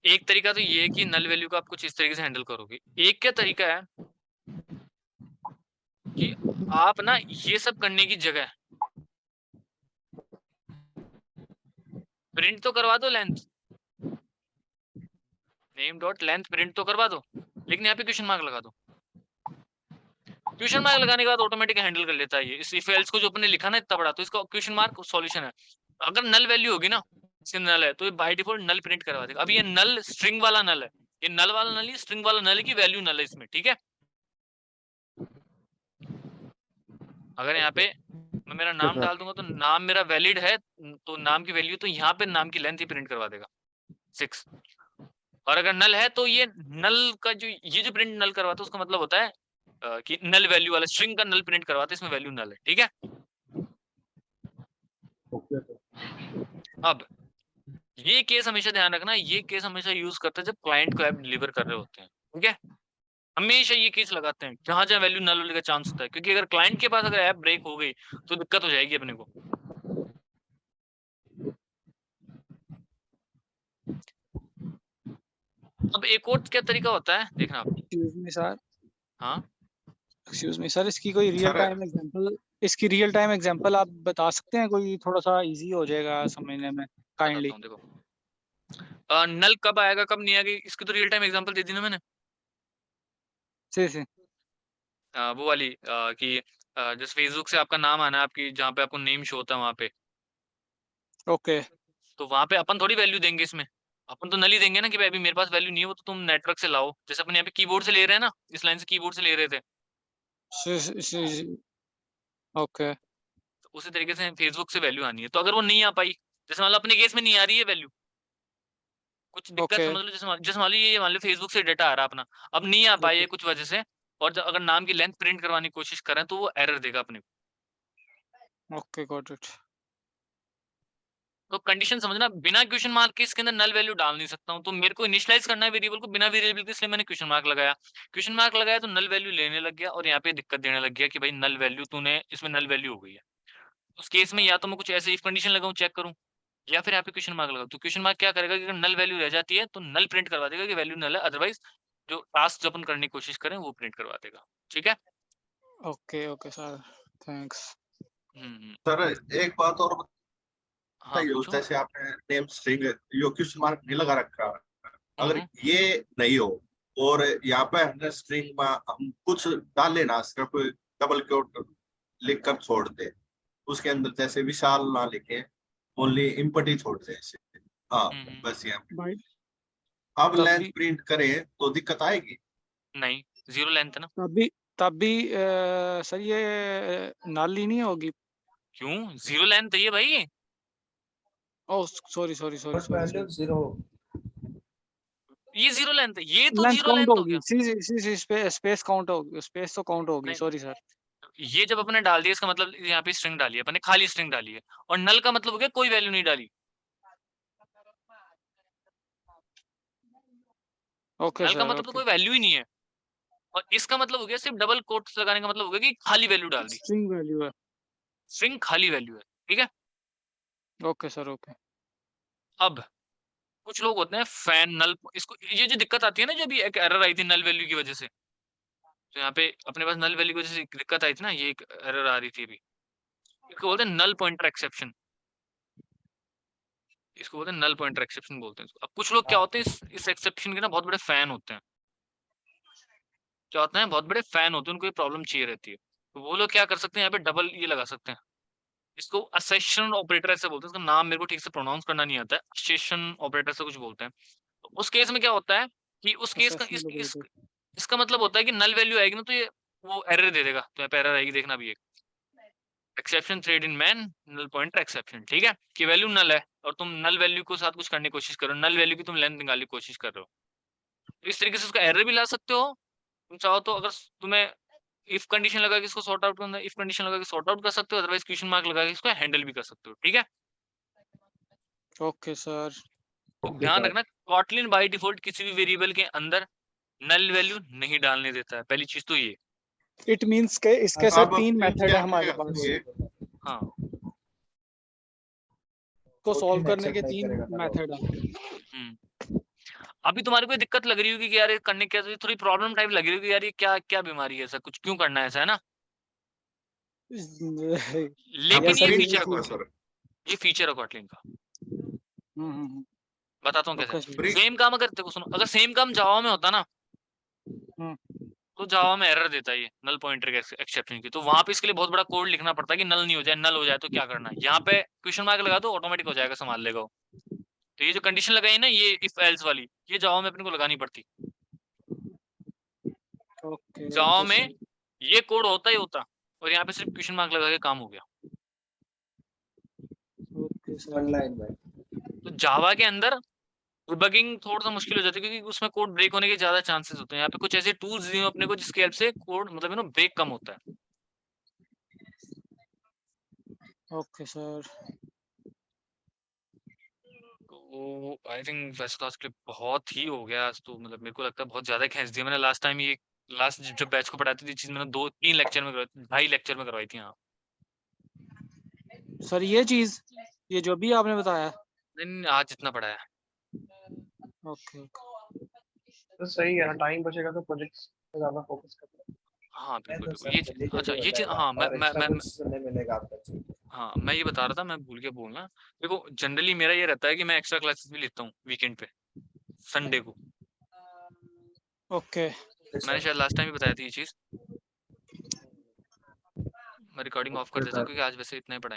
एक तरीका तो ये है कि नल वैल्यू को आप कुछ इस तरीके से हैंडल करोगे। एक क्या तरीका है कि आप ना ये सब करने की जगह प्रिंट तो करवा दो length, name dot length print तो करवा दो, लेकिन यहाँ पे क्वेश्चन मार्क लगा दो। क्वेश्चन मार्क लगाने के बाद ऑटोमेटिक हैंडल कर लेता है ये इस इफ एल्स को जो अपने लिखा ना इतना बड़ा, तो इसका क्वेश्चन मार्क सॉल्यूशन है। अगर नल वैल्यू होगी ना, नल है तो ये बाय डिफॉल्ट नल प्रिंट करवा देगा। अभी ये नल स्ट्रिंग वाला नल है, ये नल वाला नल ही स्ट्रिंग वाला नल है की वैल्यू नल है इसमें, ठीक है। अगर यहाँ पे मैं मेरा नाम डाल दूंगा तो नाम मेरा वैलिड है, तो नाम की वैल्यू तो यहाँ पे नाम की लेंथ ही प्रिंट करवा देगा 6। और अगर नल है तो ये नल का जो ये जो प्रिंट नल करवाता है उसका मतलब होता है कि नल वैल्यू वाला स्ट्रिंग का नल प्रिंट करवाते हैं, इसमें वैल्यू नल है, ठीक है। अब ये केस हमेशा ध्यान रखना, ये केस हमेशा यूज करते हैं जब क्लाइंट को ऐप डिलीवर कर रहे होते हैं, ठीक है। हमेशा ये केस लगाते हैं जहां जहां वैल्यू नल होने का चांस होता है, क्योंकि अगर क्लाइंट के पास अगर ऐप ब्रेक हो गई तो दिक्कत हो जाएगी अपने को। अब एक और क्या तरीका होता है देखना आप। एक्सक्यूज मी सर, हाँ एक्सक्यूज मी सर, इसकी कोई रियल सर टाइम एग्जांपल, इसकी रियल टाइम एग्जांपल आप बता सकते हैं? कोई थोड़ा सा इजी हो जाएगा समझने में, काइंडली। बताता हूँ देखो, नल कब आएगा कब नहीं आएगा इसकी तो रियल टाइम एग्जांपल दे दी ना मैंने। से वो वाली कि जैसे फेसबुक से आपका नाम आना है आपकी, जहाँ पे आपको नेम शो होता है वहां पे, ओके तो वहां पे अपन थोड़ी वैल्यू देंगे इसमें, अपन तो नल ही देंगे ना कि भाई अभी मेरे पास वैल्यू नहीं है, वो तो तुम नेटवर्क से लाओ, जैसे अपन यहाँ पे कीबोर्ड से ले रहे हैं ना, इस लाइन से कीबोर्ड से ले रहे थे, ओके तो उसी तरीके से फेसबुक से वैल्यू आनी है। तो अगर वो नहीं आ पाई, जैसे मान लो अपने केस में नहीं आ रही है वैल्यू, कुछ दिक्कत ओके समझ लो, जैसे मान लो ये मान लो फेसबुक से डाटा आ रहा है अपना, अब नहीं आ पाई है कुछ वजह से, और अगर नाम की लेंथ प्रिंट करवाने की कोशिश करें तो वो एरर देगा अपने को। Okay got it. तो कंडीशन समझना, बिना क्वेश्चन मार्क के इसके अंदर नल वैल्यू डाल नहीं सकता हूँ, तो मेरे को इनिशियलाइज करना है वेरिएबल को बिना वेरिएबल के, इसलिए मैंने क्वेश्चन मार्क लगाया। क्वेश्चन मार्क लगाया तो नल वैल्यू लेने लग गया, और यहाँ पे दिक्कत देने लग गया कि भाई नल वैल्यू तूने इसमें नल वैल्यू हो गई है। उस केस में या तो मैं कुछ ऐसे इफ कंडीशन लगाऊं चेक करूं, या फिर यहाँ पे क्वेश्चन मार्क लगाऊं। तो क्वेश्चन मार्क क्या करेगा कि अगर नल वैल्यू रह जाती है तो नल प्रिंट करवा देगा कि वैल्यू नल है, अदरवाइज जो टास्क जो अपन करने की कोशिश करें वो प्रिंट करवा देगा। ठीक है। Okay okay sir, thanks. Sir एक बात और हाँ बताइए, पूछो। जैसे आपने नेम स्ट्रिंग यो क्वेश्चन मार्क नहीं लगा रखा, अगर हम्म, ये नहीं हो और यहाँ पे हमने स्ट्रिंग में हम कुछ डाल लेना, सिर्फ डबल कोट लिख कर छोड़ दे, उसके अंदर जैसे विशाल ना लिखे, ओनली इम्पट ही छोड़ दे ऐसे। हाँ बस ये भाई अब तब लेंथ भी प्रिंट करें तो दिक्कत आएगी? नहीं, जीरो लेंथ है ना। तब भी सर ये नल ही नहीं होगी। क्यों जीरो लेंथ है ये भाई, oh sorry sorry sorry but sorry value sorry, zero ये जीरो लेंथ है, ये तो लेंथ जीरो काउंट लेंथ हो होगी। गया। सी स्पेस काउंट होगी, स्पेस तो काउंट होगी। नहीं, सॉरी सर। ये जब अपने डाल दिया इसका मतलब यहाँ पे स्ट्रिंग डाली है अपने, खाली स्ट्रिंग डाली है, और नल का मतलब हो गया कोई वैल्यू नहीं डाली। ओके नल का सर मतलब तो ओके। कोई वैल्यू ही नहीं है, और इसका मतलब हो गया सिर्फ डबल कोट्स लगाने का मतलब हो गया कि खाली वैल्यू डाल दी, स्ट्रिंग वैल्यू है। स्ट्रिंग खाली वैल्यू है। ठीक है। Okay sir okay. अब कुछ लोग होते हैं फैन नल, इसको ये जो दिक्कत आती है ना, जो अभी एक एरर आई थी नल वैल्यू की वजह से, तो यहाँ पे अपने पास नल वैल्यू की वजह से एक दिक्कत आई थी ना, ये एक एरर आ रही थी अभी, इसको बोलते हैं नल पॉइंटर एक्सेप्शन, इसको बोलते हैं नल पॉइंटर एक्सेप्शन बोलते हैं इसको। अब कुछ लोग क्या होते हैं इस एक्सेप्शन के ना बहुत बड़े फैन होते हैं, क्या होता है बहुत बड़े फैन होते हैं, उनको ये प्रॉब्लम चाहिए रहती है, तो वो लोग क्या कर सकते हैं यहाँ पे डबल ये लगा सकते हैं, इसको असेशन ऑपरेटर ऐसे बोलते हैं, इसका नाम मेरे को ठीक से प्रोनाउंस करना नहीं आता है, असेशन ऑपरेटर से कुछ बोलते हैं। तो उस केस में क्या होता है कि उस केस का असेसमेंट इसका मतलब होता है कि नल वैल्यू आएगी ना तो ये वो एरर दे देगा, तो यहाँ पे एरर आएगी देखना भी, एक exception thread in main null pointer exception. ठीक है, कि वैल्यू नल है और तुम नल वैल्यू को साथ कुछ करने की कोशिश करो, नल वैल्यू की तुम लेंथ निकालने की कोशिश कर रहे हो, तो इस तरीके से उसका एरर भी ला सकते हो तुम चाहो तो। अगर तुम्हें इफ कंडीशन लगा के इसको सॉर्ट आउट करना, इफ कंडीशन लगा के सॉर्ट आउट कर सकते हो, अदरवाइज क्वेश्चन मार्क लगा के इसको हैंडल भी कर सकते हो। ठीक है। Okay sir. तो ध्यान रखना, कॉटलिन बाय डिफॉल्ट किसी भी वेरिएबल के अंदर नल वैल्यू नहीं डालने देता है, पहली चीज तो ये। इट मींस के इसके सर अब 3 प्रिंट मेथड है क्या हमारे क्या पास, ये हाँ को सॉल्व Kotlin करने के accept नहीं 3 करेगा ना वो। मेथड है। अभी तुम्हारे को ये दिक्कत लग रही होगी कि यार ये करने क्या, थोड़ी प्रॉब्लम टाइप लग रही होगी यार, ये क्या क्या बीमारी है, ऐसा कुछ क्यों करना है ऐसा, है ना। लेकिन यस ये सर प्रिंट फीचर क्या है हुआ कॉटलिन, सर? ये फीचर है कॉटलिन का, हम्म। बताता हूँ ओके कैसे। सर। सेम काम अगर देखो सुनो, अगर सेम काम जावा में होता ना हम्म। तो जावा में एरर देता है ये नल पॉइंटर के एक्सेप्शन की, तो वहां पे इसके लिए बहुत बड़ा कोड लिखना पड़ता है कि नल नहीं हो जाए, नल हो जाए तो क्या करना है। यहाँ पे क्वेश्चन मार्क लगा दो ऑटोमेटिक हो जाएगा, संभाल लेगा वो। तो ये जो कंडीशन लगाई ना ये इफ एल्स वाली, ये जावा में अपने को लगानी पड़ती, ओके जावा ओके में सर। ये कोड होता ही होता, और यहाँ पे सिर्फ क्वेश्चन मार्क लगा के काम हो गया। Okay sir. वन लाइन में तो जावा के अंदर डिबगिंग थोड़ा सा मुश्किल हो जाती है, क्योंकि उसमें कोड ब्रेक होने के ज्यादा चांसेस होते हैं। यहाँ पे कुछ ऐसे टूल्स दिए अपने को जिसकी हेल्प से कोड मतलब ब्रेक कम होता है। Okay sir. तो आई थिंक वैसे तो आज के लिए बहुत ही हो गया आज तो, मतलब मेरे को लगता है बहुत ज्यादा खींच दिया मैंने लास्ट टाइम ये लास्ट जब बैच को पढ़ाती थी चीज मैंने 2-3 लेक्चर में करवाई, 2.5 लेक्चर में करवाई थी। हाँ सर ये चीज, ये जो भी आपने बताया। नहीं आज जितना पढ़ाया। Okay okay. तो सही है, टाइम बचेगा तो प्रोजेक्ट्स पे ज्यादा फोकस करते हैं। हाँ बिल्कुल तो बिल्कुल सर ये जल्दी अच्छा जल्दी ये चीज बताएगा हाँ और एक्स्ट्रा कुछ सुनने मिलेगा आपका। हाँ मैं ये बता रहा था, मैं भूल के बोलना। देखो जनरली मेरा ये रहता है कि मैं एक्स्ट्रा क्लासेस भी लेता हूँ वीकेंड पे, संडे को। ओके मैंने शायद लास्ट टाइम ही बताया थी ये चीज। मैं रिकॉर्डिंग ऑफ कर देता हूँ क्योंकि आज वैसे इतना ही पढ़ाएंगे।